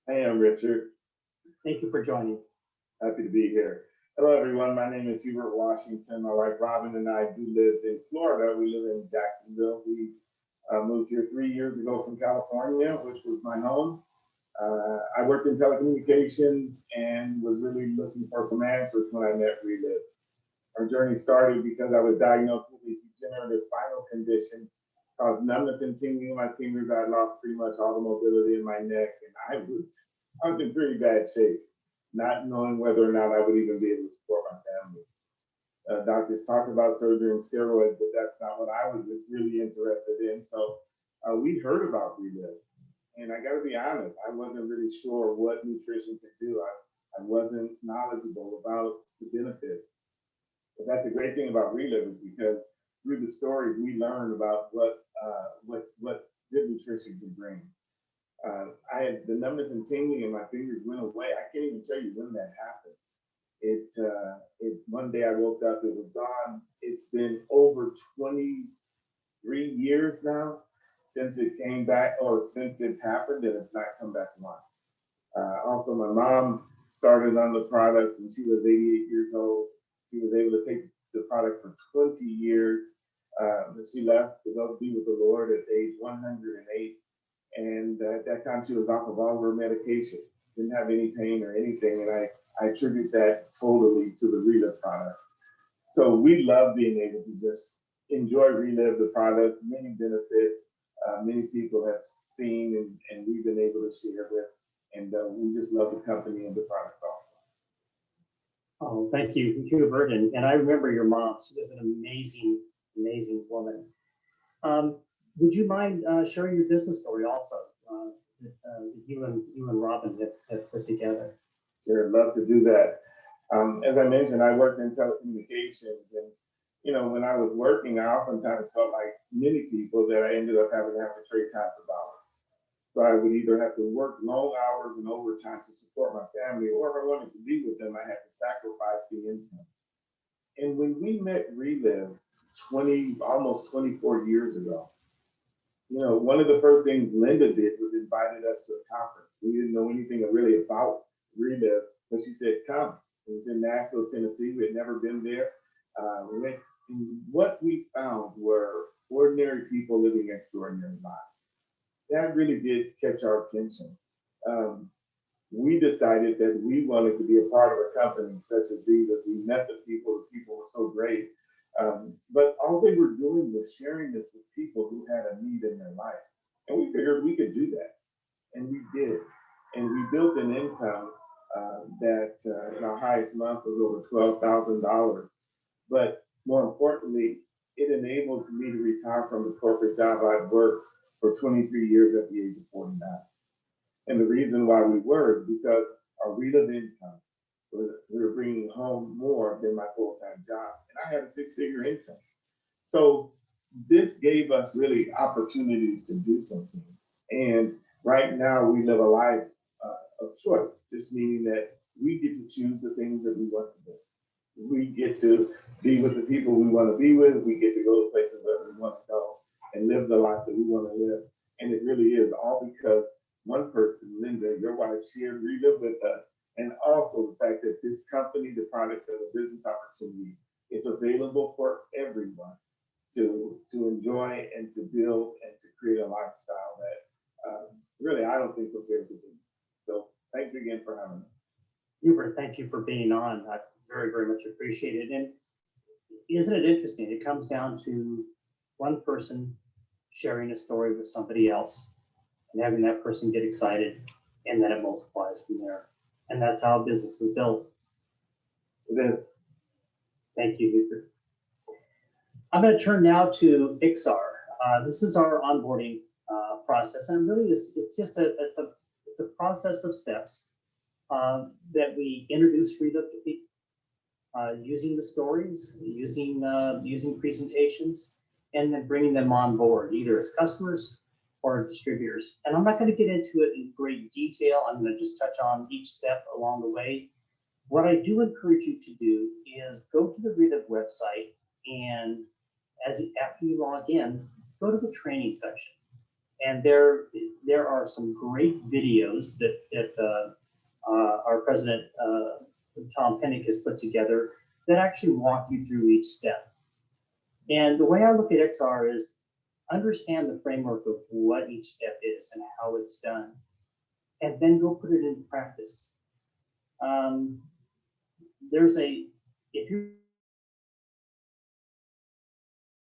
I am, Richard. Thank you for joining. Happy to be here. Hello, everyone. My name is Hubert Washington. My wife Robin and I do live in Florida. We live in Jacksonville. We moved here 3 years ago from California, which was my home. I worked in telecommunications and was really looking for some answers when I met Relive. Our journey started because I was diagnosed with a degenerative spinal condition caused numbness and tingling in my fingers. I lost pretty much all the mobility in my neck, and I was in pretty bad shape, not knowing whether or not I would even be able to support my family. Doctors talked about surgery and steroids, but that's not what I was really interested in. So we heard about Relive, and I got to be honest, I wasn't really sure what nutrition could do. I wasn't knowledgeable about the benefits. But that's the great thing about Relive, is because through the stories we learned about what good nutrition can bring. I had the numbness and tingling in my fingers went away. I can't even tell you when that happened. One day I woke up, it was gone. It's been over 23 years now since it came back, or since it happened, and it's not come back once. Also, my mom started on the product when she was 88 years old. She was able to take the product for 20 years. She left to go be with the Lord at age 108. And at that time, she was off of all her medication, didn't have any pain or anything. And I attribute that totally to the Relive products. So we love being able to just enjoy Relive, the products, many benefits. many people have seen and we've been able to share with. And we just love the company and the product also. Oh, thank you, Hubert. And I remember your mom. She was an amazing, amazing woman. Would you mind sharing your business story also that you and Robin have put together? Sure, I'd love to do that. As I mentioned, I worked in telecommunications, and when I was working, I oftentimes felt like many people that I ended up having to trade time for dollars. So I would either have to work long hours and overtime to support my family, or if I wanted to be with them, I had to sacrifice the income. And when we met Relive almost 24 years ago, one of the first things Linda did was invited us to a conference. We didn't know anything really about Relive, but she said, come. It was in Nashville, Tennessee. We had never been there. We went, and what we found were ordinary people living extraordinary lives. That really did catch our attention. We decided that we wanted to be a part of a company such as these. As we met the people were so great. But all they were doing was sharing this with people who had a need in their life. And we figured we could do that. And we did. And we built an income that in our highest month was over $12,000. But more importantly, it enabled me to retire from the corporate job I'd worked for 23 years at the age of 49. And the reason why we were is because our rate of income, we were bringing home more than my full-time job. And I had a 6-figure income. So this gave us really opportunities to do something. And right now we live a life of choice, just meaning that we get to choose the things that we want to do. We get to be with the people we want to be with. We get to go to places that we want to go and live the life that we want to live. And it really is all because one person, Linda, your wife, shared Relive with us. And also the fact that this company, the products and the business opportunity is available for everyone to enjoy and to build and to create a lifestyle that really I don't think compares to me. So thanks again for having us. Hubert, thank you for being on. I very, very much appreciate it. And isn't it interesting? It comes down to one person sharing a story with somebody else and having that person get excited, and then it multiplies from there. And that's how business is built. It is. Thank you, Hubert. I'm going to turn now to IXAR. This is our onboarding process, and really it's just a process of steps that we introduce Relive to people using the stories, using presentations, and then bringing them on board either as customers or distributors. And I'm not going to get into it in great detail. I'm going to just touch on each step along the way. What I do encourage you to do is go to the Relive website, and after you log in, go to the training section. And there are some great videos that our president, Tom Pennick, has put together that actually walk you through each step. And the way I look at XR is understand the framework of what each step is and how it's done, and then go put it into practice. If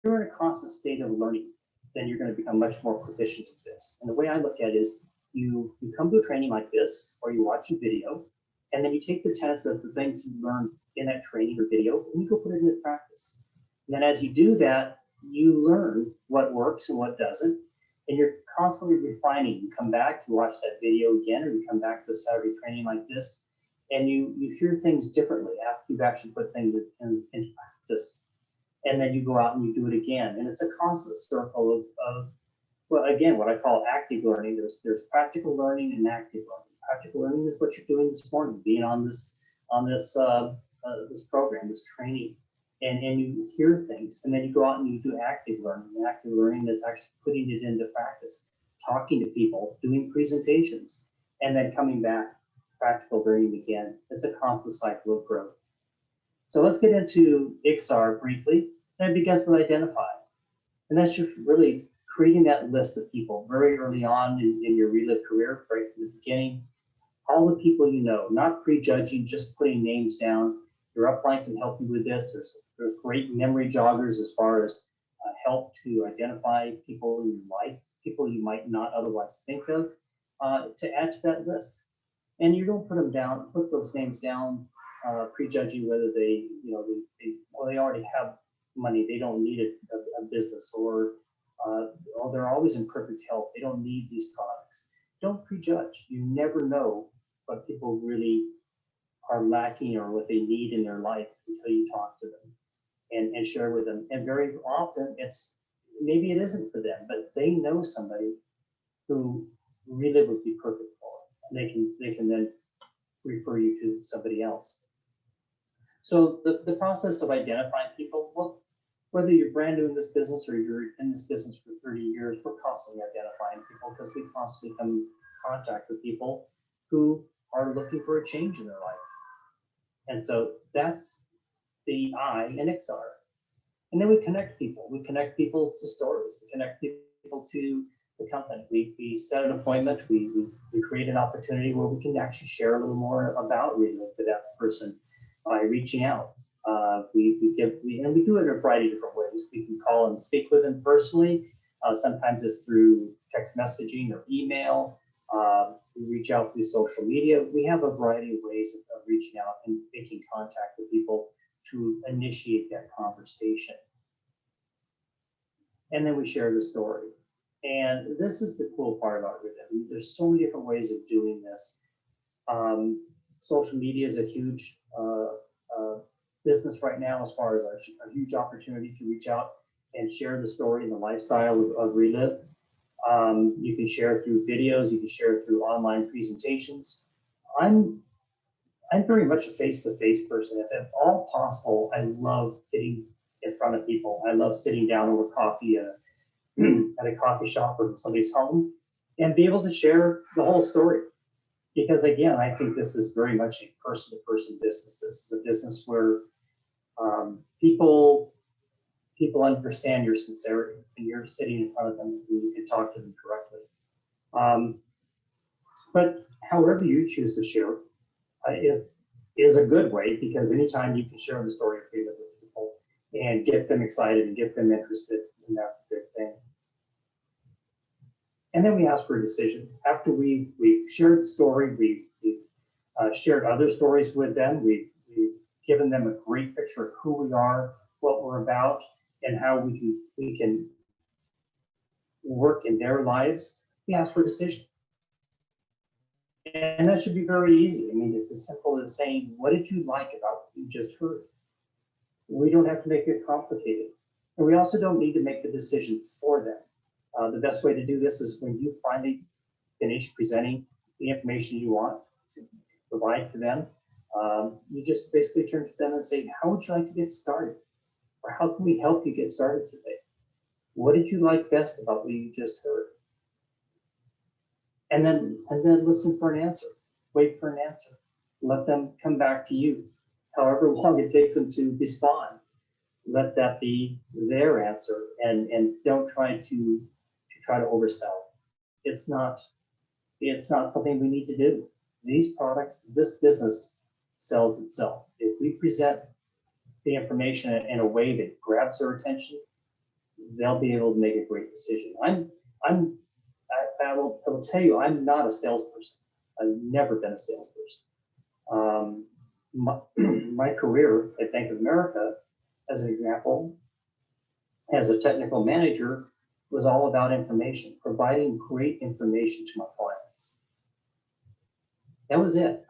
you're in a constant state of learning, then you're going to become much more proficient at this. And the way I look at it is you come to a training like this, or you watch a video, and then you take the tenets of the things you learned in that training or video, and you go put it into practice. And then as you do that, you learn what works and what doesn't, and you're constantly refining. You come back, you watch that video again, or you come back to a Saturday training like this, and you hear things differently after you've actually put things into practice. And then you go out and you do it again. And it's a constant circle of well, again, what I call active learning. There's practical learning and active learning. Practical learning is what you're doing this morning, being on this program, this training, and you hear things, and then you go out and you do active learning. And active learning is actually putting it into practice, talking to people, doing presentations, and then coming back, practical learning again. It's a constant cycle of growth. So let's get into IXAR briefly, and it begins with identify. And that's just really creating that list of people very early on in your Relive career, right from the beginning. All the people you know, not prejudging, just putting names down. Your upline can help you with this. There's great memory joggers as far as help to identify people in your life, people people you might not otherwise think of to add to that list. And you don't put those names down, prejudging whether they already have money, they don't need a business, or they're always in perfect health, they don't need these products. Don't prejudge. You never know what people really are lacking or what they need in their life until you talk to them and share with them. And very often maybe it isn't for them, but they know somebody who really would be perfect for it. And they can then refer you to somebody else. So the process of identifying people, well, whether you're brand new in this business or you're in this business for 30 years, we're constantly identifying people because we constantly come in contact with people who are looking for a change in their life. And so that's the I in XR. And then we connect people. We connect people to stories. We connect people to the company. We set an appointment. We create an opportunity where we can actually share a little more about Relive to that person by reaching out. We do it in a variety of different ways. We can call and speak with them personally. Sometimes it's through text messaging or email. We reach out through social media. We have a variety of ways of reaching out and making contact with people to initiate that conversation. And then we share the story. And this is the cool part about Relive. There's so many different ways of doing this. Social media is a huge business right now, as far as a huge opportunity to reach out and share the story and the lifestyle of Relive. You can share through videos, you can share through online presentations. I'm very much a face-to-face person. If at all possible, I love getting in front of people. I love sitting down over coffee at a coffee shop or somebody's home and be able to share the whole story. Because again, I think this is very much a person-to-person business. This is a business where people understand your sincerity and you're sitting in front of them and you can talk to them directly. But however you choose to share is a good way, because anytime you can share the story of Relive with people and get them excited and get them interested, and that's a good thing. And then we ask for a decision. After we've shared the story, we've shared other stories with them, we've given them a great picture of who we are, what we're about, and how we can work in their lives. We ask for a decision. And that should be very easy. I mean, it's as simple as saying, what did you like about what you just heard? We don't have to make it complicated. And we also don't need to make the decision for them. The best way to do this is when you finally finish presenting the information you want to provide to them, you just basically turn to them and say, how would you like to get started? Or how can we help you get started today? What did you like best about what you just heard? And then listen for an answer. Wait for an answer. Let them come back to you. However long it takes them to respond, let that be their answer, and don't try to oversell. It's not something we need to do. These products, this business sells itself. If we present the information in a way that grabs their attention, they'll be able to make a great decision. I will tell you, I'm not a salesperson. I've never been a salesperson. My career at Bank of America, as an example, as a technical manager, was all about information, providing great information to my clients. That was it.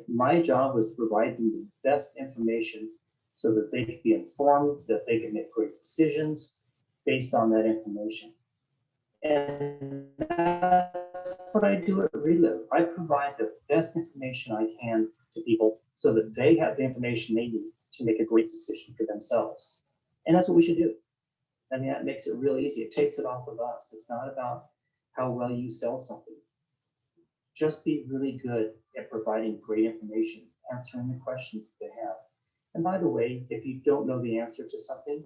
My job was to provide them the best information so that they could be informed, that they could make great decisions based on that information. And that's what I do at Relive. I provide the best information I can to people so that they have the information they need to make a great decision for themselves. And that's what we should do. I mean, that makes it real easy. It takes it off of us. It's not about how well you sell something. Just be really good at providing great information, answering the questions they have. And by the way, if you don't know the answer to something,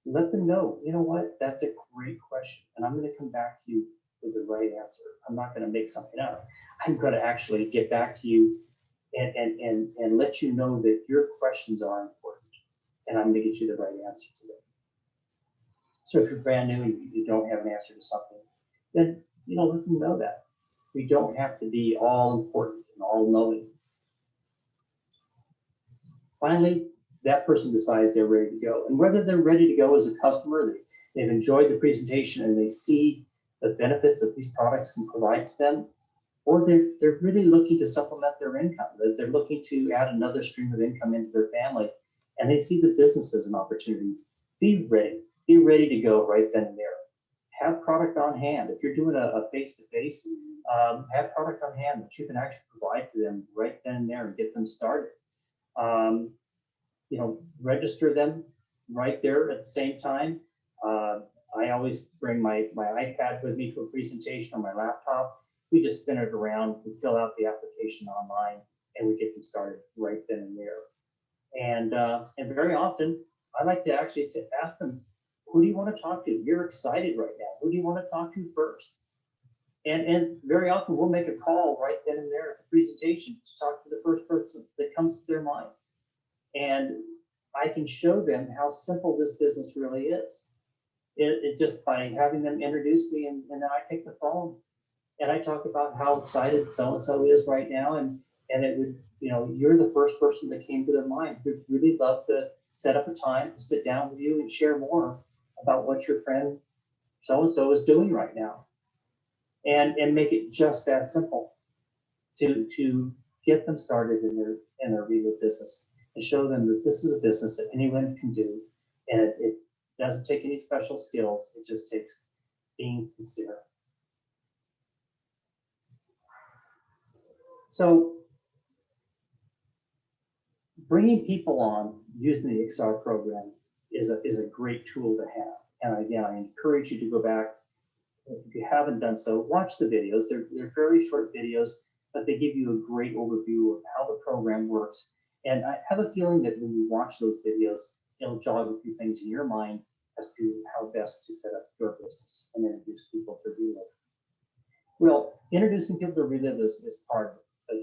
let them know, you know what, that's a great question. And I'm going to come back to you with the right answer. I'm not going to make something up. I'm going to actually get back to you and let you know that your questions are important. And I'm going to get you the right answer to them. So if you're brand new and you don't have an answer to something, then, let them know that. We don't have to be all important and all knowing. Finally, that person decides they're ready to go. And whether they're ready to go as a customer, they've enjoyed the presentation and they see the benefits that these products can provide to them, or they're really looking to supplement their income, that they're looking to add another stream of income into their family, and they see the business as an opportunity. Be ready to go right then and there. Have product on hand. If you're doing a face-to-face, have product on hand that you can actually provide to them right then and there and get them started. Register them right there at the same time. I always bring my iPad with me for a presentation on my laptop. We just spin it around, we fill out the application online, and we get them started right then and there. And very often, I like to actually ask them, who do you want to talk to? You're excited right now. Who do you want to talk to first? And very often we'll make a call right then and there at the presentation to talk to the first person that comes to their mind. And I can show them how simple this business really is. It just by having them introduce me, and then I take the phone and I talk about how excited so-and-so is right now. And it would, you're the first person that came to their mind. We'd really love to set up a time to sit down with you and share more about what your friend so-and-so is doing right now. And make it just that simple to get them started in their real business and show them that this is a business that anyone can do, and it doesn't take any special skills. It just takes being sincere. So bringing people on using the XR program is a great tool to have. And again, I encourage you to go back. If you haven't done so, watch the videos. They're very short videos, but they give you a great overview of how the program works. And I have a feeling that when you watch those videos, it'll jog a few things in your mind as to how best to set up your business and introduce people to Relive. Well, introducing people to Relive is part of it. But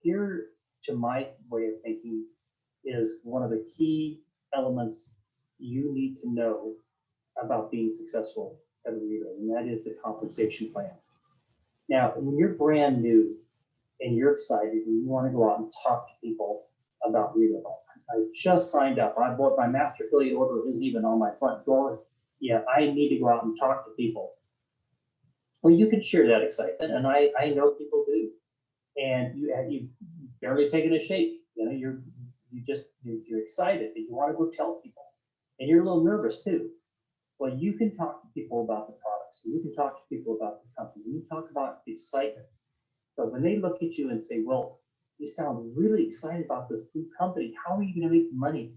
here, to my way of thinking, is one of the key elements you need to know about being successful at a Relive, and that is the compensation plan. Now, when you're brand new and you're excited and you want to go out and talk to people about Relive, I just signed up. I bought my master affiliate order, isn't even on my front door. Yeah, I need to go out and talk to people. Well, you can share that excitement, and I know people do. And you barely taken a shake. You're excited and you want to go tell people, and you're a little nervous too. Well, you can talk to people about the products, and you can talk to people about the company, you can talk about the excitement. But when they look at you and say, well, you sound really excited about this new company, how are you going to make money?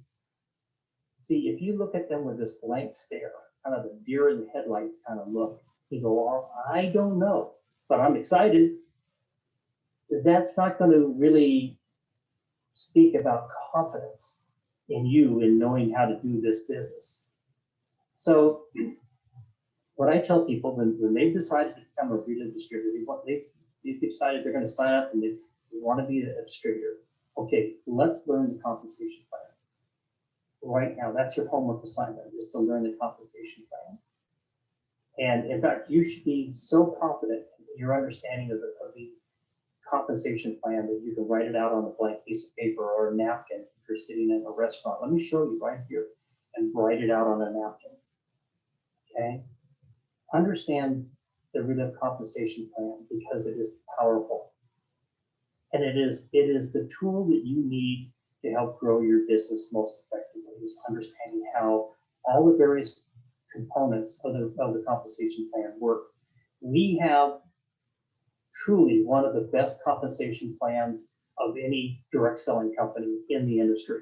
See, if you look at them with this blank stare, kind of a deer in the headlights kind of look, you go, well, I don't know, but I'm excited. That's not going to really speak about confidence in you in knowing how to do this business. So what I tell people when they've decided to become a Relive distributor, they've decided they're going to sign up and they want to be a distributor. Okay, let's learn the compensation plan. Right now, that's your homework assignment, is to learn the compensation plan. And in fact, you should be so confident in your understanding of the compensation plan that you can write it out on a blank piece of paper or a napkin if you're sitting in a restaurant. Let me show you right here and write it out on a napkin. Okay? Understand the Relive compensation plan because it is powerful. And it is the tool that you need to help grow your business most effectively, is understanding how all the various components of the compensation plan work. We have truly one of the best compensation plans of any direct selling company in the industry.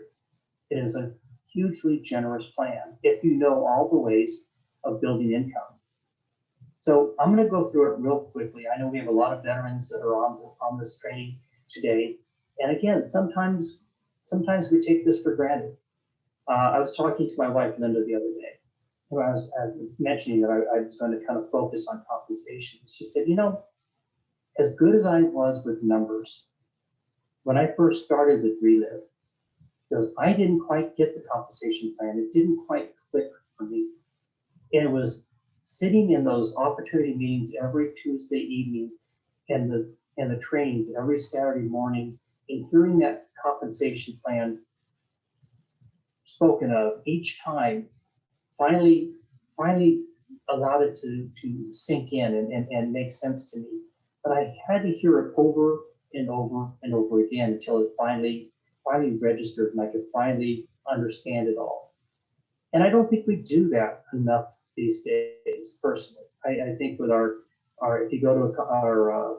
It is a hugely generous plan if you know all the ways of building income. So I'm going to go through it real quickly. I know we have a lot of veterans that are on this training today. And again, sometimes we take this for granted. I was talking to my wife, Linda, the other day, when I was mentioning that I was going to kind of focus on compensation. She said, as good as I was with numbers, when I first started with Relive, because I didn't quite get the compensation plan, it didn't quite click for me. And it was sitting in those opportunity meetings every Tuesday evening and the trainings every Saturday morning and hearing that compensation plan spoken of each time finally allowed it to sink in and make sense to me. But I had to hear it over and over and over again until it finally registered and I could finally understand it all. And I don't think we do that enough these days, personally. I think with our if you go to our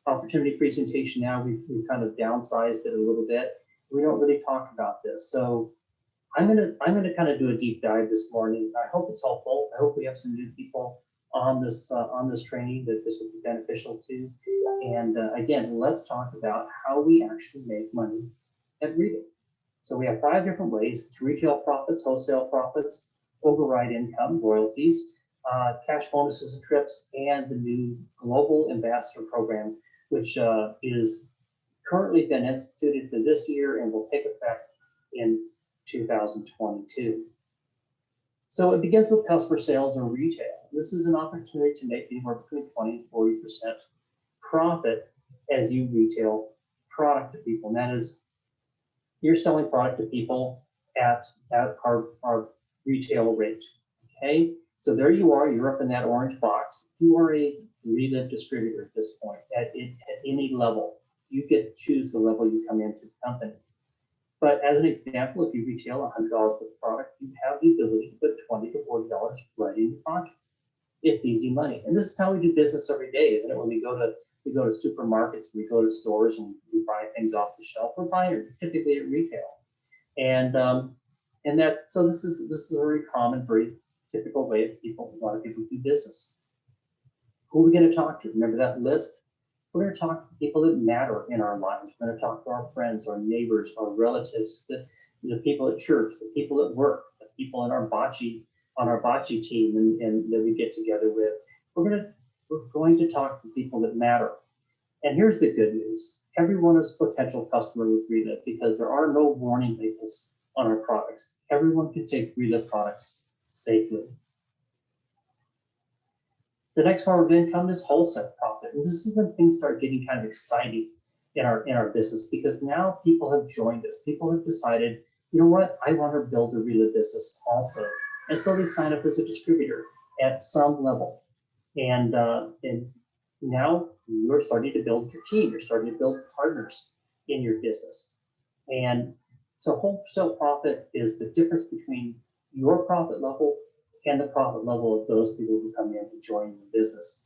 opportunity presentation now, we've kind of downsized it a little bit. We don't really talk about this. So I'm gonna kind of do a deep dive this morning. I hope it's helpful. I hope we have some new people on this training that this will be beneficial to. And again, let's talk about how we actually make money at Reba. So we have 5 different ways: it's retail profits, wholesale profits, override income, royalties, cash bonuses and trips, and the new Global Ambassador Program, which is currently been instituted for this year and will take effect in 2022. So it begins with customer sales or retail. This is an opportunity to make anywhere between 20 and 40% profit as you retail product to people. And that is, you're selling product to people at our retail rate. Okay, so there you are, you're up in that orange box. You are a Relive distributor at this point at any level. You get to choose the level you come into the company. But as an example, if you retail $100 worth of product, you have the ability to put $20 to $40 right in your pocket. It's easy money. And this is how we do business every day, isn't it? When we go to supermarkets, we go to stores and we buy things off the shelf. We're buying it typically at retail. And that's, so this is a very common, very typical way of a lot of people do business. Who are we going to talk to? Remember that list? We're going to talk to people that matter in our lives. We're going to talk to our friends, our neighbors, our relatives, the people at church, the people at work, the people on our bocce team and that we get together with. We're going to talk to people that matter. And here's the good news. Everyone is a potential customer with Relive because there are no warning labels on our products. Everyone can take Relive products safely. The next form of income is wholesale profit. And this is when things start getting kind of exciting in our business because now people have joined us. People have decided, you know what, I want to build a Relive business also. And so they sign up as a distributor at some level. And now you're starting to build your team. You're starting to build partners in your business. And so wholesale profit is the difference between your profit level and the profit level of those people who come in to join the business.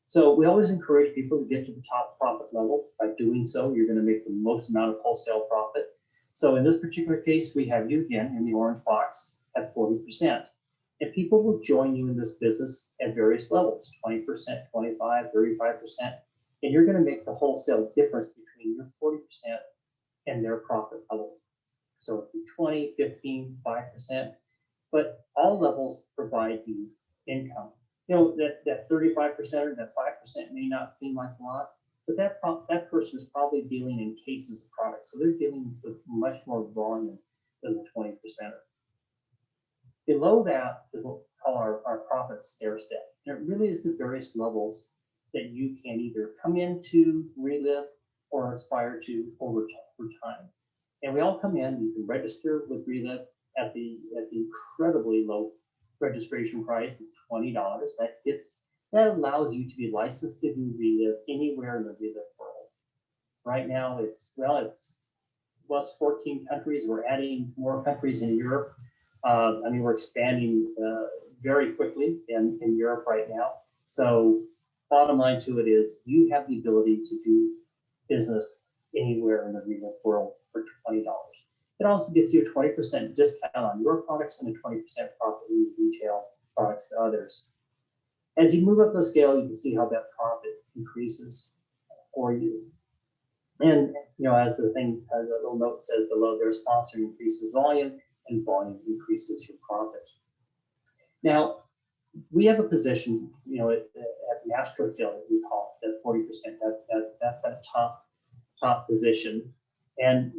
So we always encourage people to get to the top profit level. By doing so, you're going to make the most amount of wholesale profit. So in this particular case, we have you again in the orange box at 40%. And people will join you in this business at various levels, 20%, 25, 35%. And you're going to make the wholesale difference between your 40% and their profit level. So it could be 20, 15, 5%. But all levels provide you income. You know, that 35% or that 5% may not seem like a lot, but that person is probably dealing in cases of products. So they're dealing with much more volume than the 20%. Below that is what we call our profit stair step. And it really is the various levels that you can either come into Relive or aspire to over time. And we all come in, you can register with Relive at the incredibly low registration price of $20. That allows you to be licensed to do Relive anywhere in the Relive world. Right now it's 14 countries. We're adding more countries in Europe. We're expanding very quickly in Europe right now. So bottom line to it is you have the ability to do business anywhere in the Relive world for $20. It also gets you a 20% discount on your products and a 20% profit when you retail products to others. As you move up the scale, you can see how that profit increases for you. And as the little note says below, their sponsor increases volume and volume increases your profit. Now, we have a position, at master affiliate, we call it, that 40%. That's that top position. And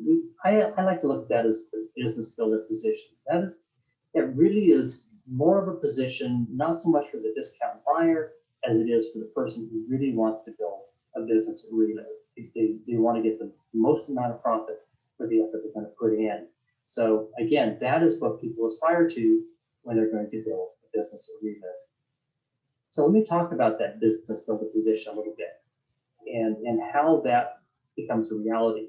I like to look at that as the business builder position. That really is more of a position, not so much for the discount buyer as it is for the person who really wants to build a business at Relive. They want to get the most amount of profit for the effort they're going to put in. So again, that is what people aspire to when they're going to build a business at Relive. So let me talk about that business builder position a little bit and how that becomes a reality.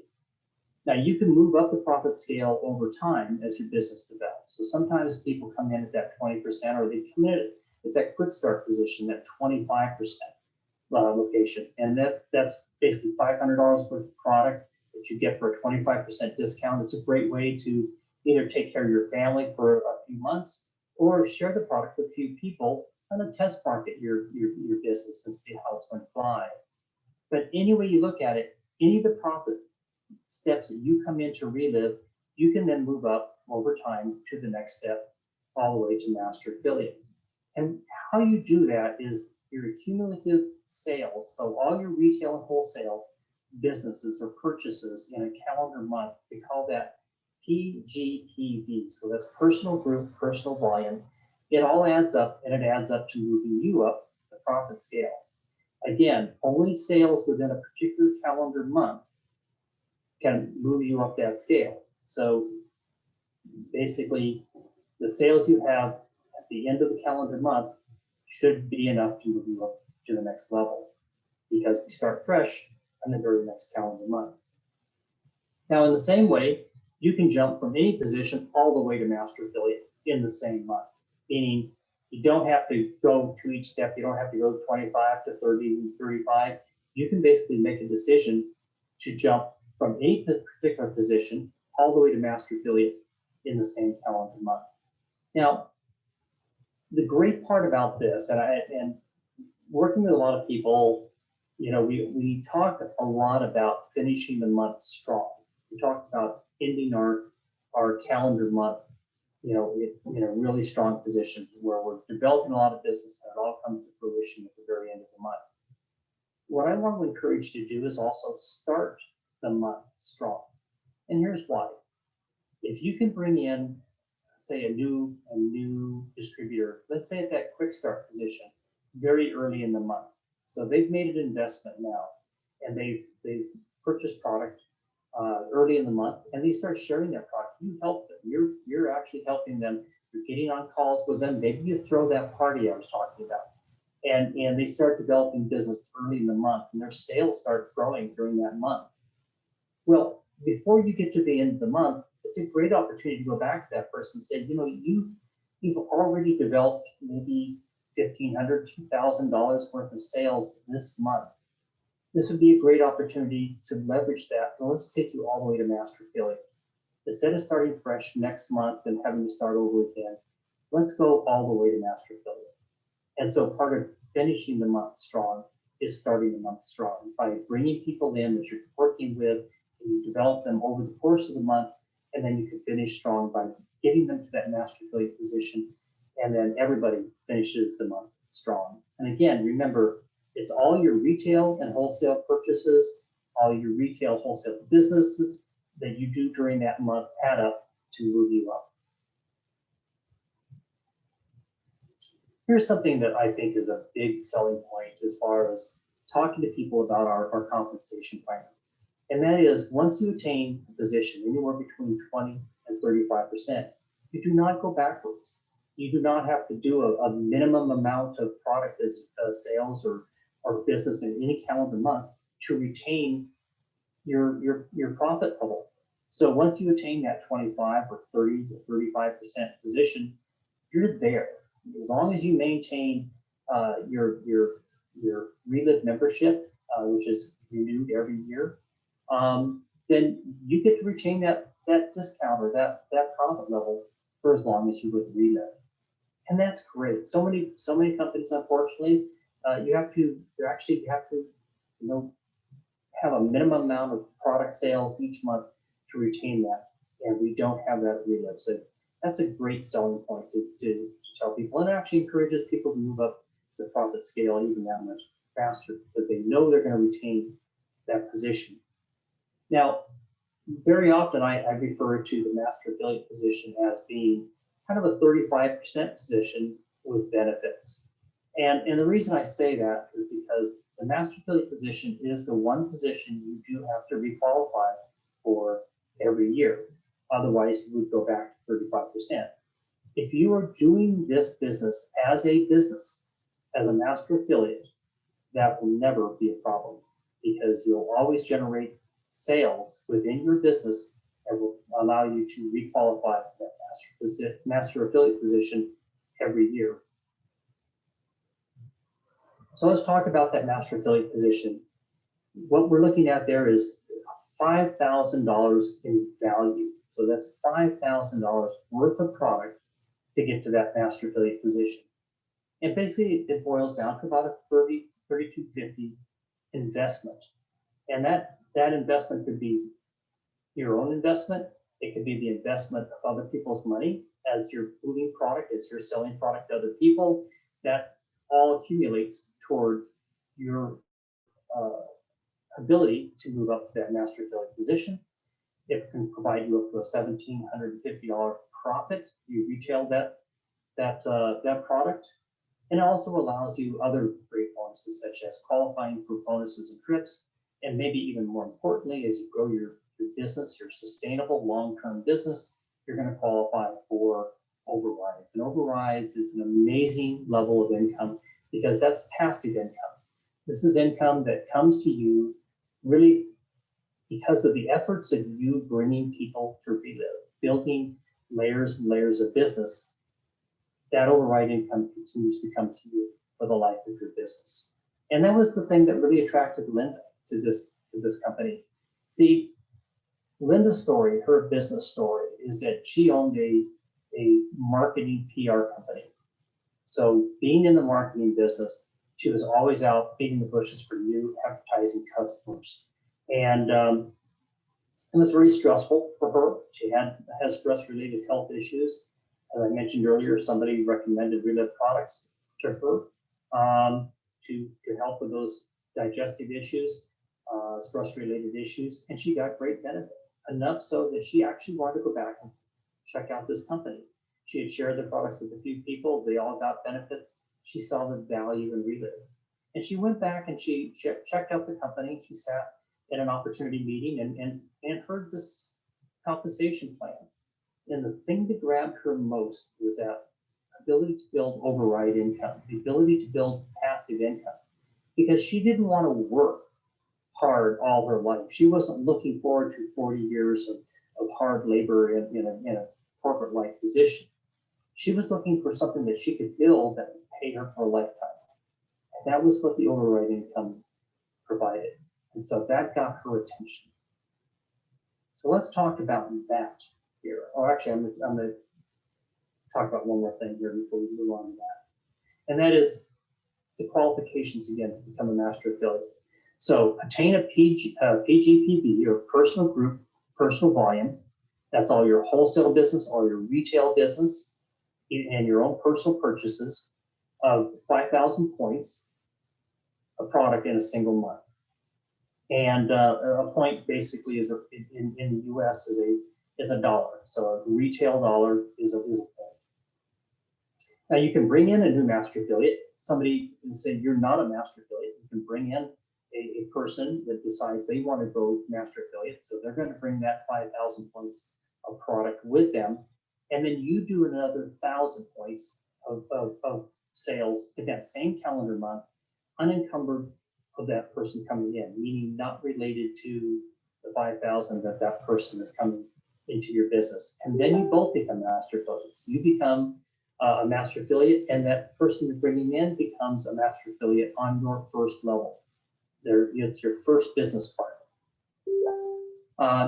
Now you can move up the profit scale over time as your business develops. So sometimes people come in at that 20% or they come in at that quick start position, that 25% location. And that's basically $500 worth of product that you get for a 25% discount. It's a great way to either take care of your family for a few months or share the product with a few people and then test market your business and see how it's going to fly. But any way you look at it, any of the profit steps that you come in to Relive, you can then move up over time to the next step, all the way to master affiliate. And how you do that is your cumulative sales. So all your retail and wholesale businesses or purchases in a calendar month, we call that PGPV. So that's personal group, personal volume. It all adds up, and it adds up to moving you up the profit scale. Again, only sales within a particular calendar month can move you up that scale. So basically, the sales you have at the end of the calendar month should be enough to move you up to the next level, because we start fresh on the very next calendar month. Now, in the same way, you can jump from any position all the way to master affiliate in the same month, meaning you don't have to go to each step. You don't have to go 25 to 30, 35. You can basically make a decision to jump from any particular position all the way to master affiliate in the same calendar month. Now, the great part about this, and working with a lot of people, you know, we talk a lot about finishing the month strong. We talk about ending our calendar month, you know, in a really strong position where we're developing a lot of business and it all comes to fruition at the very end of the month. What I want to encourage you to do is also start the month strong. And here's why. If you can bring in, say, a new distributor, let's say at that quick start position, very early in the month. So they've made an investment now, and they've purchased product early in the month, and they start sharing their product. You help them. You're actually helping them. You're getting on calls with them. Maybe you throw that party I was talking about, and they start developing business early in the month, and their sales start growing during that month. Well, before you get to the end of the month, it's a great opportunity to go back to that person and say, you know, you've already developed maybe $1,500, $2,000 worth of sales this month. This would be a great opportunity to leverage that. And let's take you all the way to master affiliate. Instead of starting fresh next month and having to start over again, let's go all the way to master affiliate. And so part of finishing the month strong is starting the month strong by bringing people in that you're working with, and you develop them over the course of the month, and then you can finish strong by getting them to that master affiliate position, and then everybody finishes the month strong. And again, remember, it's all your retail and wholesale purchases, all your retail wholesale businesses that you do during that month add up to move you up. Here's something that I think is a big selling point as far as talking to people about our compensation plan. And that is, once you attain a position anywhere between 20 and 35%, you do not go backwards. You do not have to do a minimum amount of product as sales or business in any calendar month to retain your profit level. So once you attain that 25 or 30 to 35% position, you're there. As long as you maintain your Relive membership, which is renewed every year, then you get to retain that discount or that profit level for as long as you would Relive. And that's great. So many companies, unfortunately, you have to have a minimum amount of product sales each month to retain that, and we don't have that at Relive. So that's a great selling point to tell people, and it actually encourages people to move up the profit scale even that much faster because they know they're going to retain that position. Now, very often I refer to the master affiliate position as being kind of a 35% position with benefits. And the reason I say that is because the master affiliate position is the one position you do have to requalify for every year. Otherwise, you would go back to 35%. If you are doing this business, as a master affiliate, that will never be a problem because you'll always generate sales within your business that will allow you to requalify that master affiliate position every year. So let's talk about that master affiliate position. What we're looking at there is $5,000 in value. So that's $5,000 worth of product to get to that master affiliate position. And basically it boils down to about a $32.50 investment. And that investment could be your own investment. It could be the investment of other people's money as you're moving product, as you're selling product to other people. That all accumulates toward your ability to move up to that master affiliate position. It can provide you up to a $1,750 profit. You retail that product. And it also allows you other great bonuses, such as qualifying for bonuses and trips. And maybe even more importantly, as you grow your business, your sustainable long-term business, you're going to qualify for overrides. And overrides is an amazing level of income because that's passive income. This is income that comes to you really because of the efforts of you bringing people to Relive, building layers and layers of business. That override income continues to come to you for the life of your business. And that was the thing that really attracted Linda to this company. See, Linda's story, her business story, is that she owned a marketing PR company. So being in the marketing business, she was always out beating the bushes for new advertising customers. And it was very stressful for her. She has stress-related health issues. As I mentioned earlier, somebody recommended Relive products to her to help with those digestive issues, stress-related issues, and she got great benefit, enough so that she actually wanted to go back and check out this company. She had shared the products with a few people. They all got benefits. She saw the value in Relive. And she went back and she checked out the company. She sat in an opportunity meeting and heard this compensation plan. And the thing that grabbed her most was that ability to build override income, the ability to build passive income, because she didn't want to work hard all her life. She wasn't looking forward to 40 years of hard labor in a corporate-like position. She was looking for something that she could build that would pay her for a lifetime. And that was what the override income provided. And so that got her attention. So let's talk about that here. Or actually, I'm going to talk about one more thing here before we move on to that. And that is the qualifications again to become a master affiliate. So attain a PGPV, or personal group, personal volume. That's all your wholesale business, all your retail business, and your own personal purchases of 5,000 points of product in a single month. And a point basically is in the US is a dollar. So a retail dollar is a point. Now you can bring in a new master affiliate. Somebody can say you're not a master affiliate. You can bring in a person that decides they want to go master affiliate. So they're going to bring that 5,000 points of product with them. And then you do another 1,000 points of sales in that same calendar month, unencumbered of that person coming in, meaning not related to the 5,000 that person is coming into your business. And then you both become master affiliates. You become a master affiliate, and that person you're bringing in becomes a master affiliate on your first level. It's your first business partner.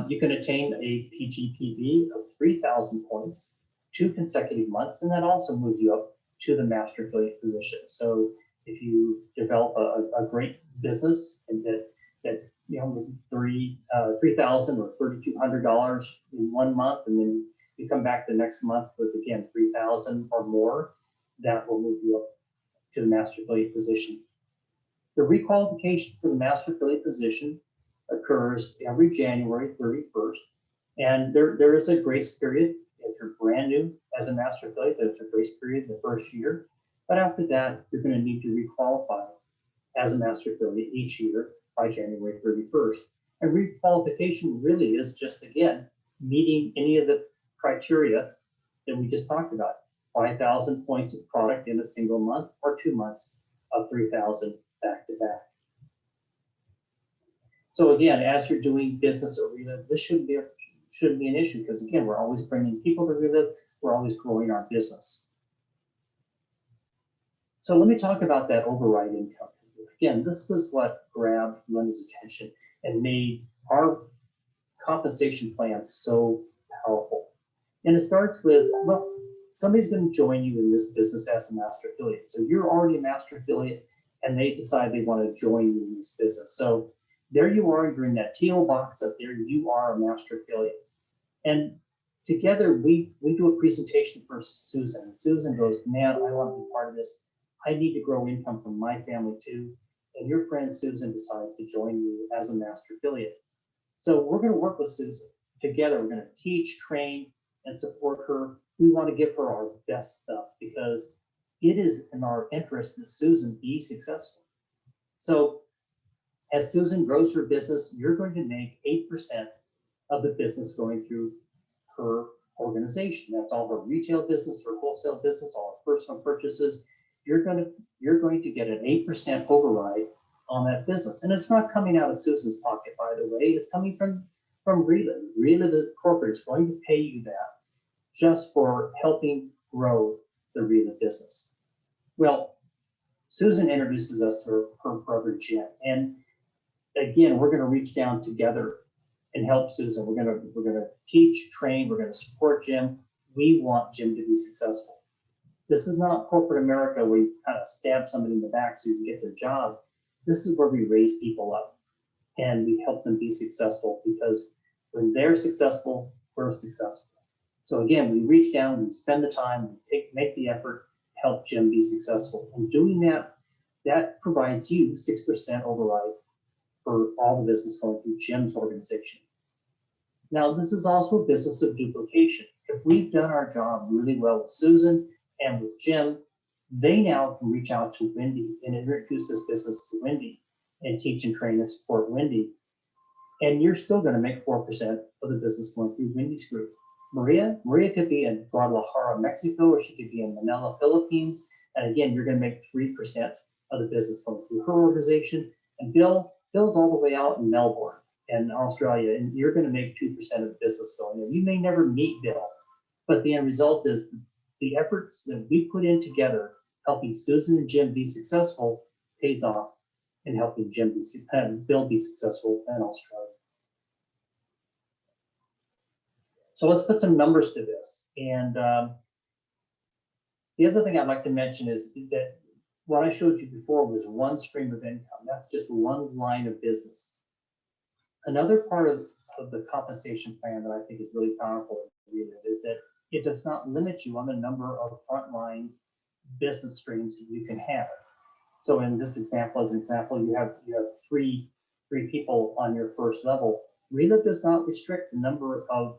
You can attain a PGPV of 3,000 points, 2 consecutive months, and that also moves you up to the master affiliate position. So if you develop a great business and that you know, $3,000 or $3,200 in 1 month, and then you come back the next month with again 3,000 or more, that will move you up to the master affiliate position. The requalification for the master affiliate position occurs every January 31st, and there is a grace period if you're brand new as a master affiliate, there's a grace period the first year. But after that, you're going to need to requalify as a master affiliate each year by January 31st. And requalification really is just, again, meeting any of the criteria that we just talked about. 5,000 points of product in a single month or 2 months of 3,000 back to back. So again, as you're doing business at Relive, this shouldn't be an issue because again, we're always bringing people to Relive. We're always growing our business. So let me talk about that override income. Again, this was what grabbed Linda's attention and made our compensation plan so powerful. And it starts with, well, somebody's going to join you in this business as a master affiliate. So you're already a master affiliate and they decide they want to join you in this business. So there you are, you're in that teal box up there, you are a master affiliate. And together we do a presentation for Susan. Susan goes, man, I want to be part of this. I need to grow income from my family too. And your friend Susan decides to join you as a master affiliate. So we're going to work with Susan together. We're going to teach, train, and support her. We want to give her our best stuff because it is in our interest that Susan be successful. So as Susan grows her business, you're going to make 8% of the business going through her organization. That's all her retail business, her wholesale business, all her personal purchases. You're going to get an 8% override on that business. And it's not coming out of Susan's pocket, by the way. It's coming from Relive. Relive Corporate is going to pay you that just for helping grow the Relive business. Well, Susan introduces us to her brother Jim. And again, we're going to reach down together and help Susan. We're going to teach, train, we're going to support Jim. We want Jim to be successful. This is not corporate America where you kind of stab somebody in the back so you can get their job. This is where we raise people up and we help them be successful because when they're successful, we're successful. So again, we reach down, we spend the time, we make the effort to help Jim be successful. And doing that, that provides you 6% override for all the business going through Jim's organization. Now, this is also a business of duplication. If we've done our job really well with Susan and with Jim, they now can reach out to Wendy and introduce this business to Wendy and teach and train and support Wendy. And you're still going to make 4% of the business going through Wendy's group. Maria could be in Guadalajara, Mexico, or she could be in Manila, Philippines. And again, you're going to make 3% of the business going through her organization. And Bill's all the way out in Melbourne and Australia, and you're going to make 2% of the business going there. You may never meet Bill, but the end result is the efforts that we put in together, helping Susan and Jim be successful, pays off in helping Bill be successful in Australia. So let's put some numbers to this. And the other thing I'd like to mention is that what I showed you before was one stream of income. That's just one line of business. Another part of the compensation plan that I think is really powerful is that it does not limit you on the number of frontline business streams that you can have. So in this example, as an example, you have three people on your first level. Relive does not restrict the number of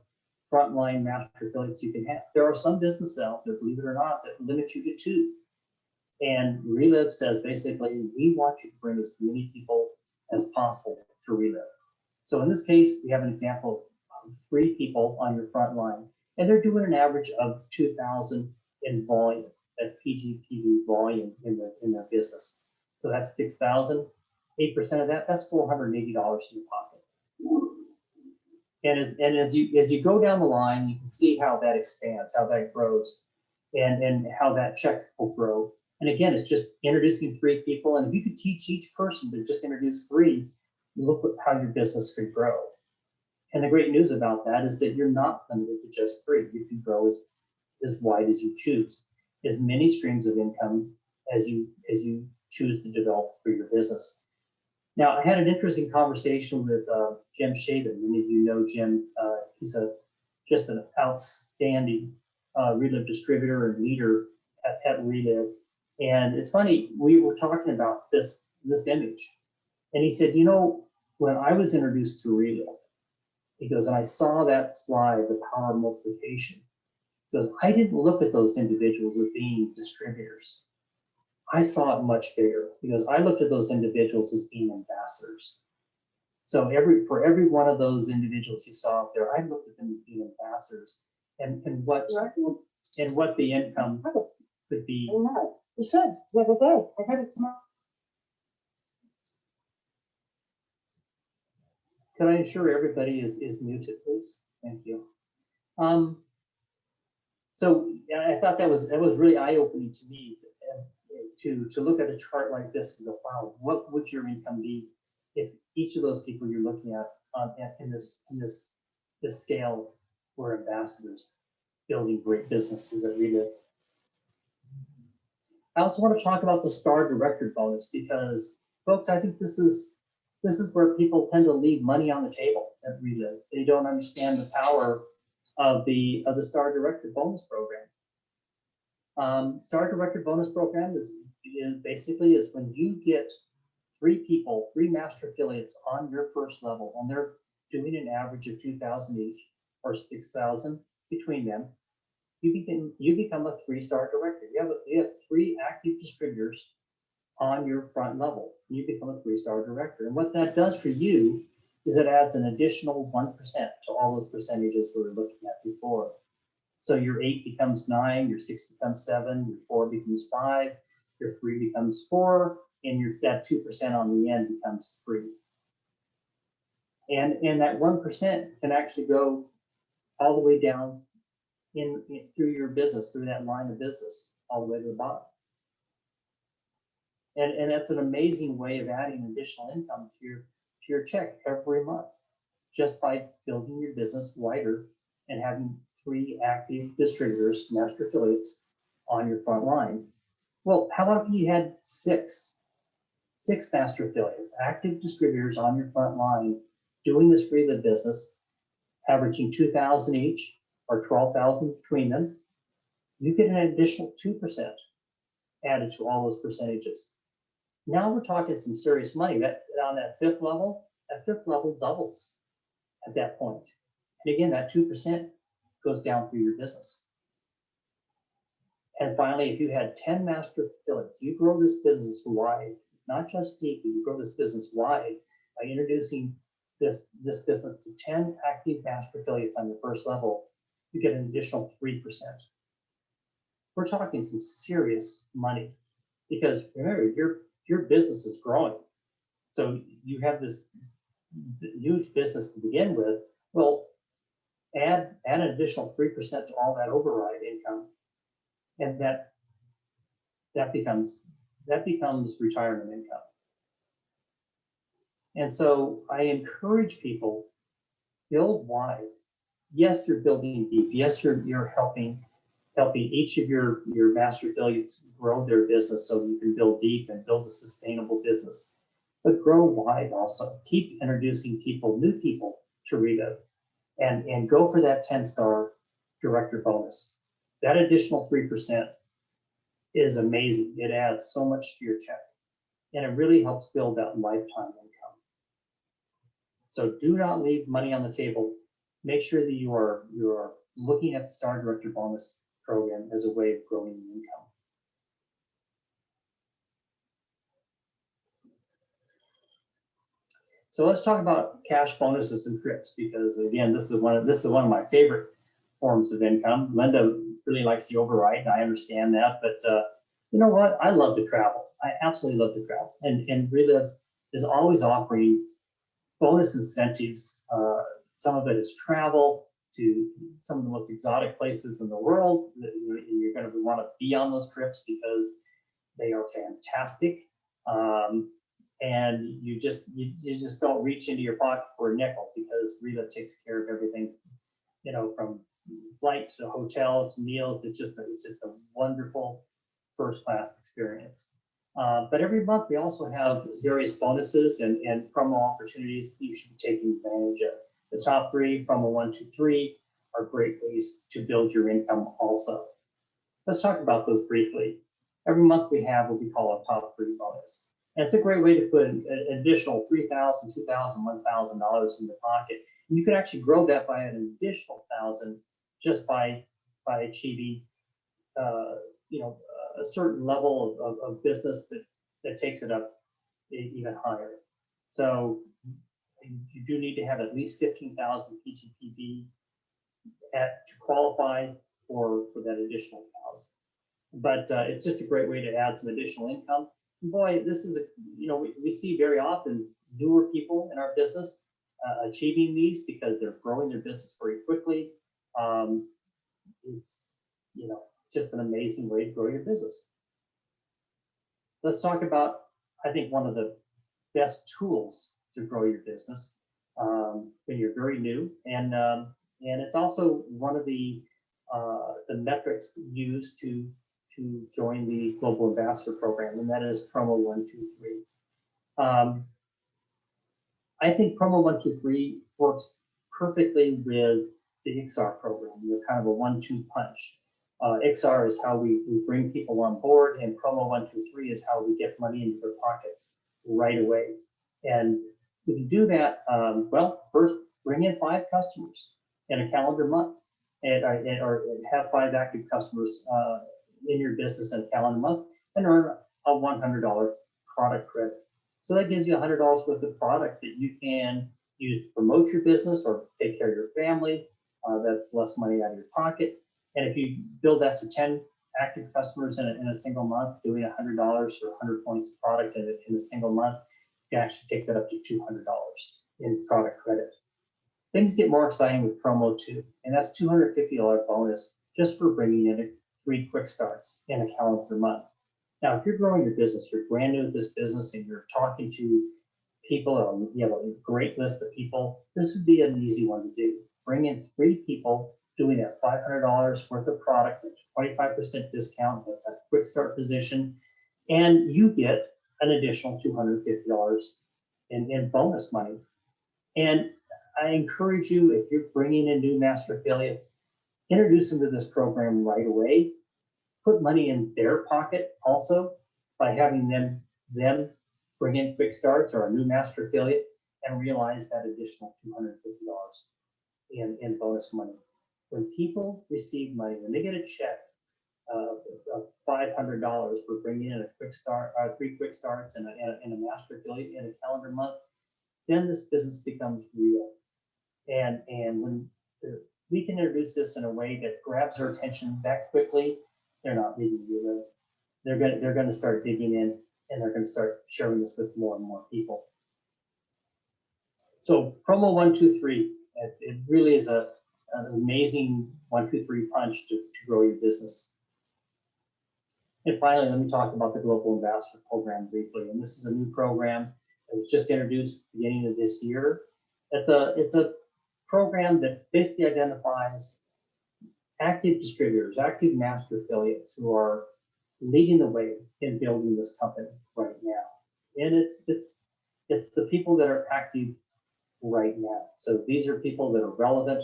frontline master affiliates you can have. There are some businesses out there, believe it or not, that limit you to 2. And Relive says basically, we want you to bring as many people as possible to Relive. So in this case, we have an example of 3 people on your front line, and they're doing an average of 2,000 in volume. That's PGPV volume in their business. So that's 6,000. 8% of that, that's $480 in your pocket. And as you go down the line, you can see how that expands, how that grows, and how that check will grow. And again, it's just introducing 3 people. And if you could teach each person to just introduce 3, look at how your business could grow. And the great news about that is that you're not limited to just 3. You can grow as wide as you choose, as many streams of income as you choose to develop for your business. Now, I had an interesting conversation with Jim Shaven. Many of you know Jim. He's just an outstanding Relive distributor and leader at Relive. And it's funny, we were talking about this image. And he said, you know, when I was introduced to Relive, he goes, and I saw that slide, the power of multiplication. Because I didn't look at those individuals as being distributors. I saw it much bigger because I looked at those individuals as being ambassadors. So for every one of those individuals you saw out there, I looked at them as being ambassadors and what the income could be. You should, the other day, I got it tomorrow. Could I ensure everybody is muted, please? Thank you. So yeah, I thought that was really eye-opening to me to look at a chart like this and go, wow, what would your income be if each of those people you're looking at in this scale were ambassadors building great businesses at Relive. I also want to talk about the star director bonus because, folks, I think this is where people tend to leave money on the table at Relive. They don't understand the power of the star director bonus program. Star director bonus program is basically when you get 3 master affiliates on your first level, and they're doing an average of 2,000 each or 6,000 between them. You become a 3-star director. You have 3 active distributors on your front level. You become a 3-star director. And what that does for you is it adds an additional 1% to all those percentages we were looking at before. So your 8 becomes 9, your 6 becomes 7, your 4 becomes 5, your 3 becomes 4, and that 2% on the end becomes 3. And that 1% can actually go all the way down through your business, through that line of business, all the way to the bottom. And that's an amazing way of adding additional income to your check every month, just by building your business wider and having 3 active distributors, master affiliates on your front line. Well, how about if you had 6 master affiliates, active distributors on your front line doing this Relive business, averaging 2,000 each or 12,000 between them? You get an additional 2% added to all those percentages. Now we're talking some serious money. That on that 5th level, doubles at that point. And again, that 2% goes down through your business. And finally, if you had 10 master affiliates, you grow this business wide, not just deep, you grow this business wide by introducing this business to 10 active master affiliates on your first level, you get an additional 3%. We're talking some serious money because remember, your business is growing. So you have this huge business to begin with. Well, add an additional 3% to all that override income, and that becomes retirement income. And so I encourage people, build wide. Yes, you're building deep. Yes, you're helping each of your master affiliates grow their business so you can build deep and build a sustainable business. But grow wide also. Keep introducing new people to Relive, and go for that 10-star director bonus. That additional 3% is amazing. It adds so much to your check, and it really helps build that lifetime income. So do not leave money on the table. Make sure that you are looking at the Star Director Bonus program as a way of growing your income. So let's talk about cash bonuses and trips, because again, this is one of my favorite forms of income. Linda really likes the override, and I understand that, but you know what? I love to travel. I absolutely love to travel, and Relive is always offering bonus incentives. Some of it is travel to some of the most exotic places in the world. You're going to want to be on those trips because they are fantastic. And you just don't reach into your pocket for a nickel, because Relive takes care of everything, from flight to hotel to meals. It's just a wonderful first-class experience. But every month we also have various bonuses and promo opportunities you should be taking advantage of. The top 3, promo 1, 2, 3, are great ways to build your income also. Let's talk about those briefly. Every month we have what we call a top 3 bonus. And it's a great way to put an additional $3,000, $2,000, $1,000 in your pocket. And you can actually grow that by an additional $1,000 just by by achieving, you know, a certain level of business that takes it up even higher. So you do need to have at least 15,000 PGPB to qualify for that additional 1,000. But it's just a great way to add some additional income. Boy, this is, you know, we see very often newer people in our business achieving these because they're growing their business very quickly. It's, you know, just an amazing way to grow your business. Let's talk about, I think, one of the best tools to grow your business when you're very new, and it's also one of the metrics used to join the Global Ambassador Program, and that is promo 123. I think promo 123 works perfectly with the XR program. You're kind of a 1-2 punch. XR is how we bring people on board, and promo 123 is how we get money into their pockets right away. And we can do that, well, first bring in 5 customers in a calendar month, or have 5 active customers in your business in a calendar month, and earn a $100 product credit. So that gives you $100 worth of product that you can use to promote your business or take care of your family. That's less money out of your pocket. And if you build that to 10 active customers in a single month, doing $100 or 100 points of product in a single month, you can actually take that up to $200 in product credit. Things get more exciting with promo 2, and that's $250 bonus just for bringing in 3 quick starts in a calendar month. Now, if you're growing your business, you're brand new to this business, and you're talking to people, you have a great list of people, this would be an easy one to do. Bring in 3 people doing that $500 worth of product, 25% discount, that's a quick start position, and you get an additional $250 in bonus money. And I encourage you, if you're bringing in new master affiliates, introduce them to this program right away. Put money in their pocket also by having them bring in quick starts or a new master affiliate and realize that additional $250 in bonus money. When people receive money, when they get a check of $500 for bringing in a quick start, 3 quick starts and a master affiliate in a calendar month, then this business becomes real. And when we can introduce this in a way that grabs their attention that quickly, they're not leaving you. They're going to start digging in, and they're going to start sharing this with more and more people. So promo 123, it really is an amazing 1-2-3 punch to grow your business. And finally, let me talk about the Global Ambassador Program briefly. And this is a new program that was just introduced at the beginning of this year. It's a program that basically identifies active distributors, active master affiliates who are leading the way in building this company right now. And it's the people that are active right now. So these are people that are relevant.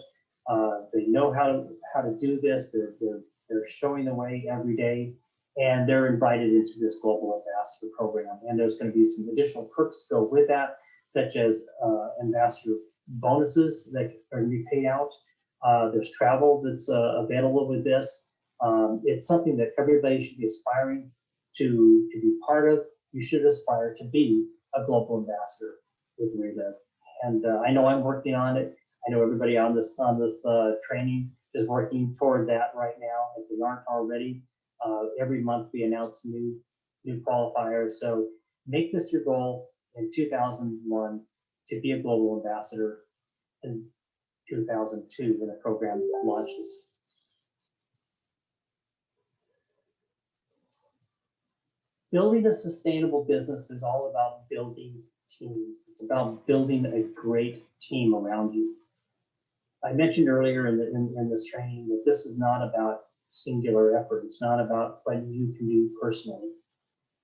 They know how to do this. They're showing the way every day, and they're invited into this Global Ambassador Program. And there's going to be some additional perks to go with that, such as ambassador bonuses that are going to be paid out. There's travel that's available with this. It's something that everybody should be aspiring to be part of. You should aspire to be a global ambassador with Relive. And I know I'm working on it. I know everybody on this training is working toward that right now. If they aren't already, every month we announce new qualifiers. So make this your goal in 2001 to be a global ambassador, in 2002 when the program launches. Building a sustainable business is all about building teams. It's about building a great team around you. I mentioned earlier in this training that this is not about singular effort. It's not about what you can do personally,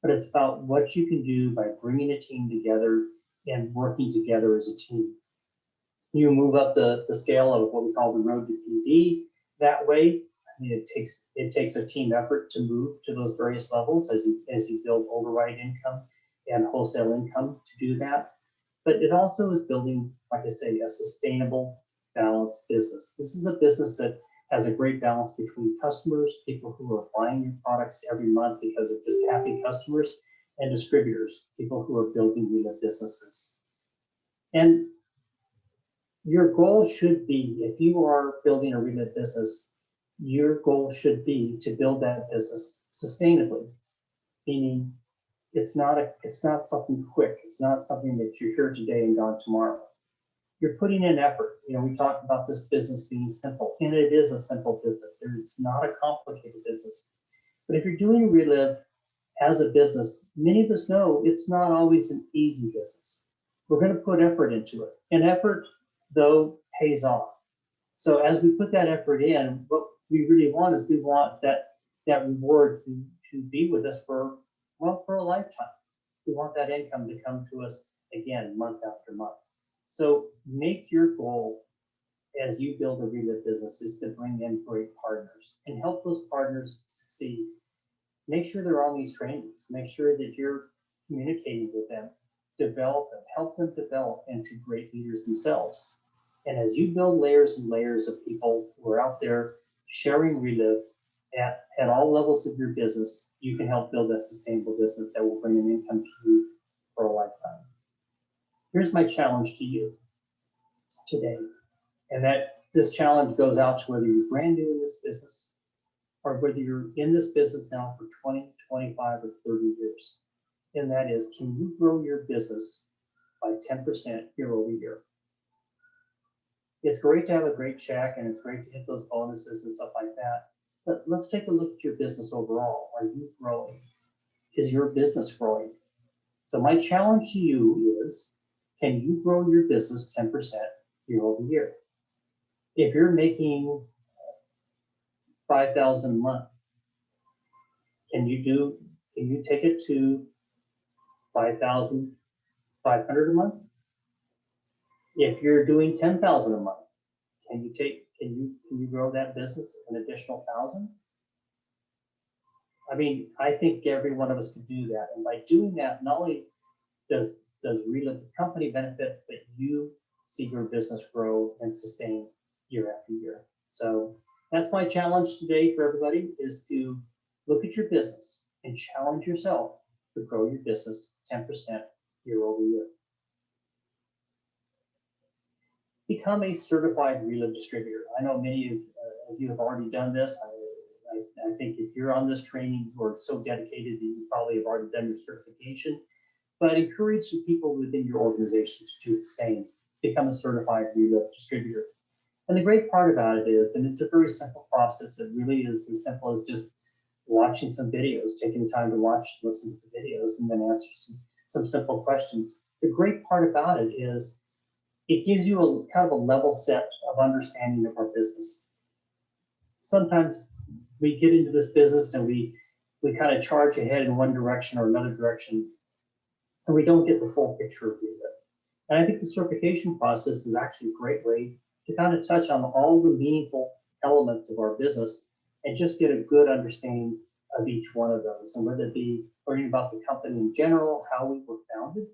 but it's about what you can do by bringing a team together and working together as a team. You move up the scale of what we call the road to PD that way. I mean, it takes a team effort to move to those various levels as you build override income and wholesale income to do that. But it also is building, like I say, a sustainable, balanced business. This is a business that has a great balance between customers, people who are buying your products every month because of just happy customers, and distributors, people who are building Relive businesses. And your goal should be, if you are building a Relive business, your goal should be to build that business sustainably, meaning it's not something quick. It's not something that you're here today and gone tomorrow. You're putting in effort. You know, we talked about this business being simple, and it is a simple business. It's not a complicated business. But if you're doing Relive as a business, many of us know it's not always an easy business. We're going to put effort into it. And effort, though, pays off. So as we put that effort in, what we really want is we want that reward to be with us for a lifetime. We want that income to come to us again, month after month. So make your goal as you build a Relive business is to bring in great partners and help those partners succeed. Make sure they're on these trainings. Make sure that you're communicating with them, develop them, help them develop into great leaders themselves. And as you build layers and layers of people who are out there sharing Relive at all levels of your business, you can help build a sustainable business that will bring an income to you for a lifetime. Here's my challenge to you today. And that this challenge goes out to whether you're brand new in this business or whether you're in this business now for 20, 25, or 30 years. And that is, can you grow your business by 10% year over year? It's great to have a great check and it's great to hit those bonuses and stuff like that. But let's take a look at your business overall. Are you growing? Is your business growing? So my challenge to you is, can you grow your business 10% year over year? If you're making $5,000 a month, can you take it to $5,500 a month? If you're doing $10,000 a month, can you grow that business an additional 1,000? I mean, I think every one of us could do that. And by doing that, not only does Relive the company benefit, but you see your business grow and sustain year after year. So that's my challenge today for everybody, is to look at your business and challenge yourself to grow your business 10% year over year. Become a certified Relive distributor. I know many of you have already done this. I think if you're on this training, you are so dedicated that you probably have already done your certification. But I encourage the people within your organization to do the same. Become a certified Relive distributor. And the great part about it is, and it's a very simple process, it really is as simple as just watching some videos, taking the time to watch, listen to the videos, and then answer some simple questions. The great part about it is it gives you a kind of a level set of understanding of our business. Sometimes we get into this business and we kind of charge ahead in one direction or another direction, and we don't get the full picture of it. And I think the certification process is actually a great way to kind of touch on all the meaningful elements of our business and just get a good understanding of each one of those. And whether it be learning about the company in general, how we were founded,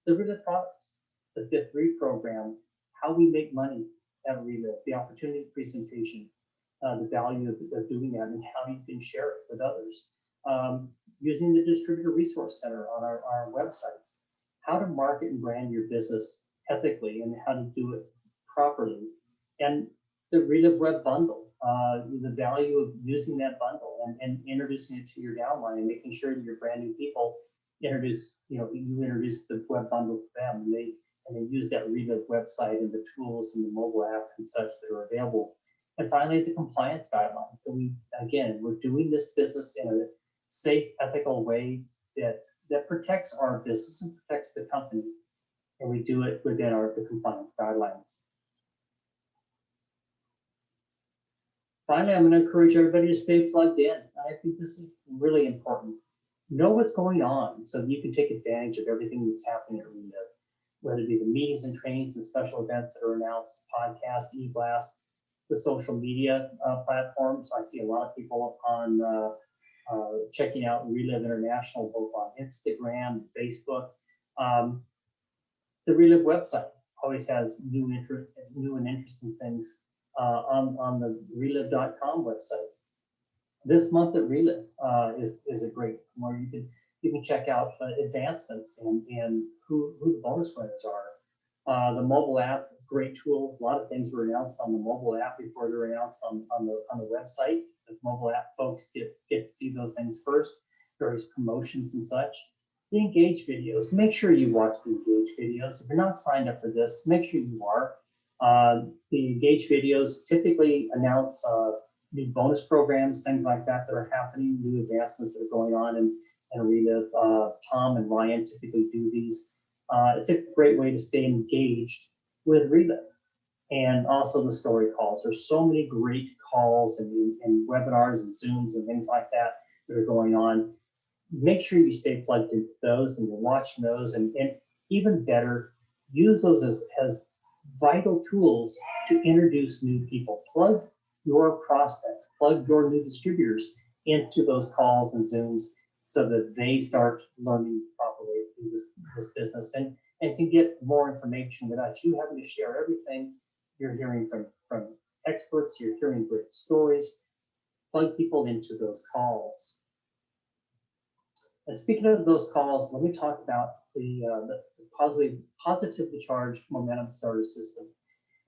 the Relive products, the Fifth Three program, how we make money at Relive, the opportunity presentation, the value of doing that, and how you can share it with others. Using the Distributor Resource Center on our websites, how to market and brand your business ethically and how to do it properly. And the Relive Web Bundle, the value of using that bundle and introducing it to your downline and making sure that your brand new people you introduce the web bundle to them, and they use that Relive website and the tools and the mobile app and such that are available. And finally, the compliance guidelines. So we're doing this business in a safe, ethical way that protects our business and protects the company. And we do it within the compliance guidelines. Finally, I'm going to encourage everybody to stay plugged in. I think this is really important. Know what's going on so you can take advantage of everything that's happening at Relive, whether it be the meetings and trainings and special events that are announced, podcasts, e-blasts, the social media platforms. I see a lot of people on checking out Relive International, both on Instagram and Facebook. The Relive website always has new and interesting things on the relive.com website. This month at Relive is a great where you can check out advancements and who the bonus winners are. The mobile app, great tool. A lot of things were announced on the mobile app before they're announced on the website. The mobile app folks get to see those things first, various promotions and such. The Engage videos, make sure you watch the Engage videos. If you're not signed up for this, make sure you are. The Engage videos typically announce new bonus programs, things like that that are happening, new advancements that are going on and Relive. Tom and Ryan typically do these. It's a great way to stay engaged with Relive. And also the story calls. There's so many great calls and webinars and Zooms and things like that that are going on. Make sure you stay plugged into those and you're watching those, and even better, use those as vital tools to introduce new people. Plug your prospects, plug your new distributors into those calls and Zooms so that they start learning properly through this business and can get more information without you having to share everything you're hearing from experts. You're hearing great stories. Plug people into those calls. And speaking of those calls, let me talk about the positively charged momentum starter system.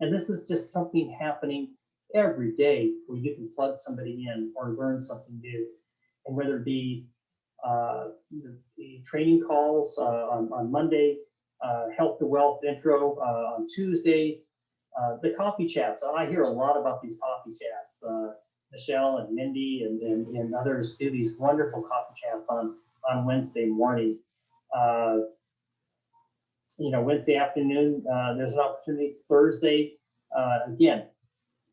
And this is just something happening every day where you can plug somebody in or learn something new. And whether it be the training calls on Monday, health to wealth intro on Tuesday, the coffee chats. I hear a lot about these coffee chats. Michelle and Mindy and others do these wonderful coffee chats on Wednesday morning. Wednesday afternoon, there's an opportunity. Thursday, again,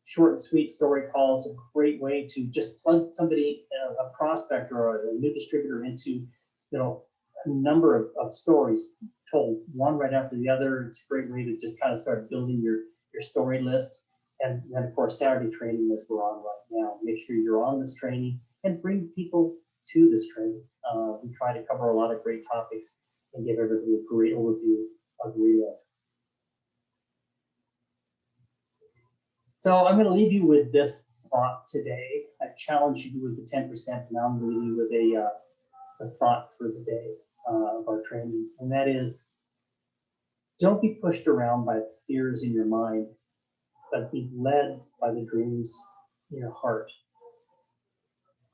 short and sweet story calls, a great way to just plug somebody, a prospect or a new distributor into, a number of stories told one right after the other. It's a great way to just kind of start building your story list. And then of course, Saturday training is we're on right now. Make sure you're on this training and bring people to this training. We try to cover a lot of great topics and give everybody a great overview of Relive. So I'm going to leave you with this thought today. I challenge you with the 10%. Now I'm going to leave you with a thought for the day of our training, and that is, don't be pushed around by the fears in your mind, but be led by the dreams in your heart.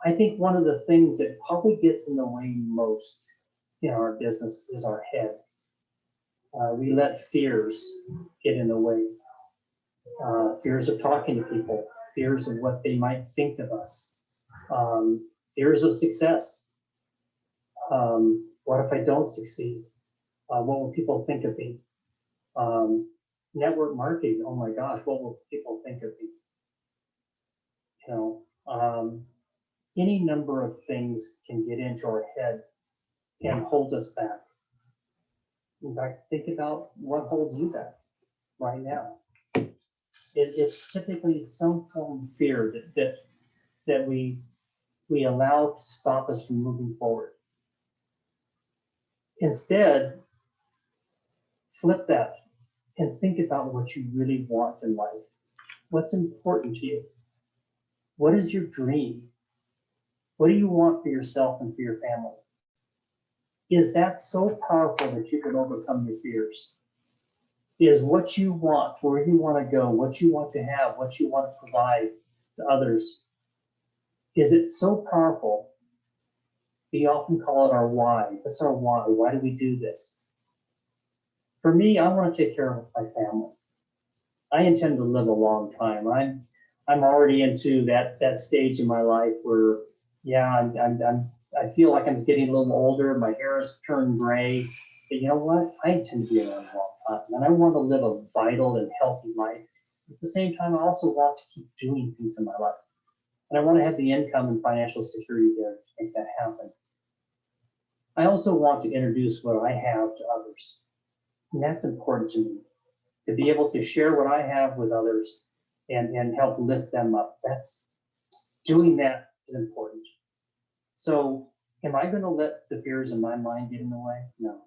I think one of the things that probably gets in the way most in our business is our head. We let fears get in the way. Fears of talking to people, fears of what they might think of us, fears of success. What if I don't succeed? What will people think of me? Network marketing, oh my gosh, what will people think of me? Any number of things can get into our head and hold us back. In fact, think about what holds you back right now. It's typically some form of fear that we allow to stop us from moving forward. Instead, flip that and think about what you really want in life. What's important to you? What is your dream? What do you want for yourself and for your family? Is that so powerful that you can overcome your fears? Is what you want, where you want to go, what you want to have, what you want to provide to others, is it so powerful? We often call it our why. That's our why. Why do we do this? For me, I want to take care of my family. I intend to live a long time. I'm already into that stage in my life where, yeah, I feel like I'm getting a little older. My hair has turned gray. But you know what? I intend to be around a long time, and I want to live a vital and healthy life. At the same time, I also want to keep doing things in my life, and I want to have the income and financial security there to make that happen. I also want to introduce what I have to others, and that's important to me, to be able to share what I have with others and help lift them up. Doing that is important. So am I going to let the fears in my mind get in the way? No.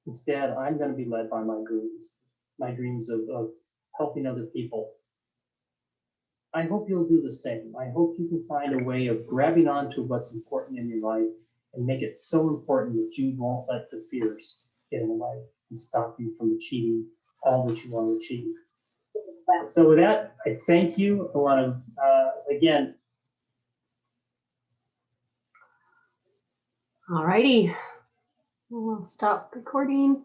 Instead, I'm going to be led by my dreams of helping other people I hope you'll do the same. I hope you can find a way of grabbing onto what's important in your life and make it so important that you won't let the fears get in the way and stop you from achieving all that you want to achieve. So with that, I thank you. I want to, again, All righty. We'll stop recording.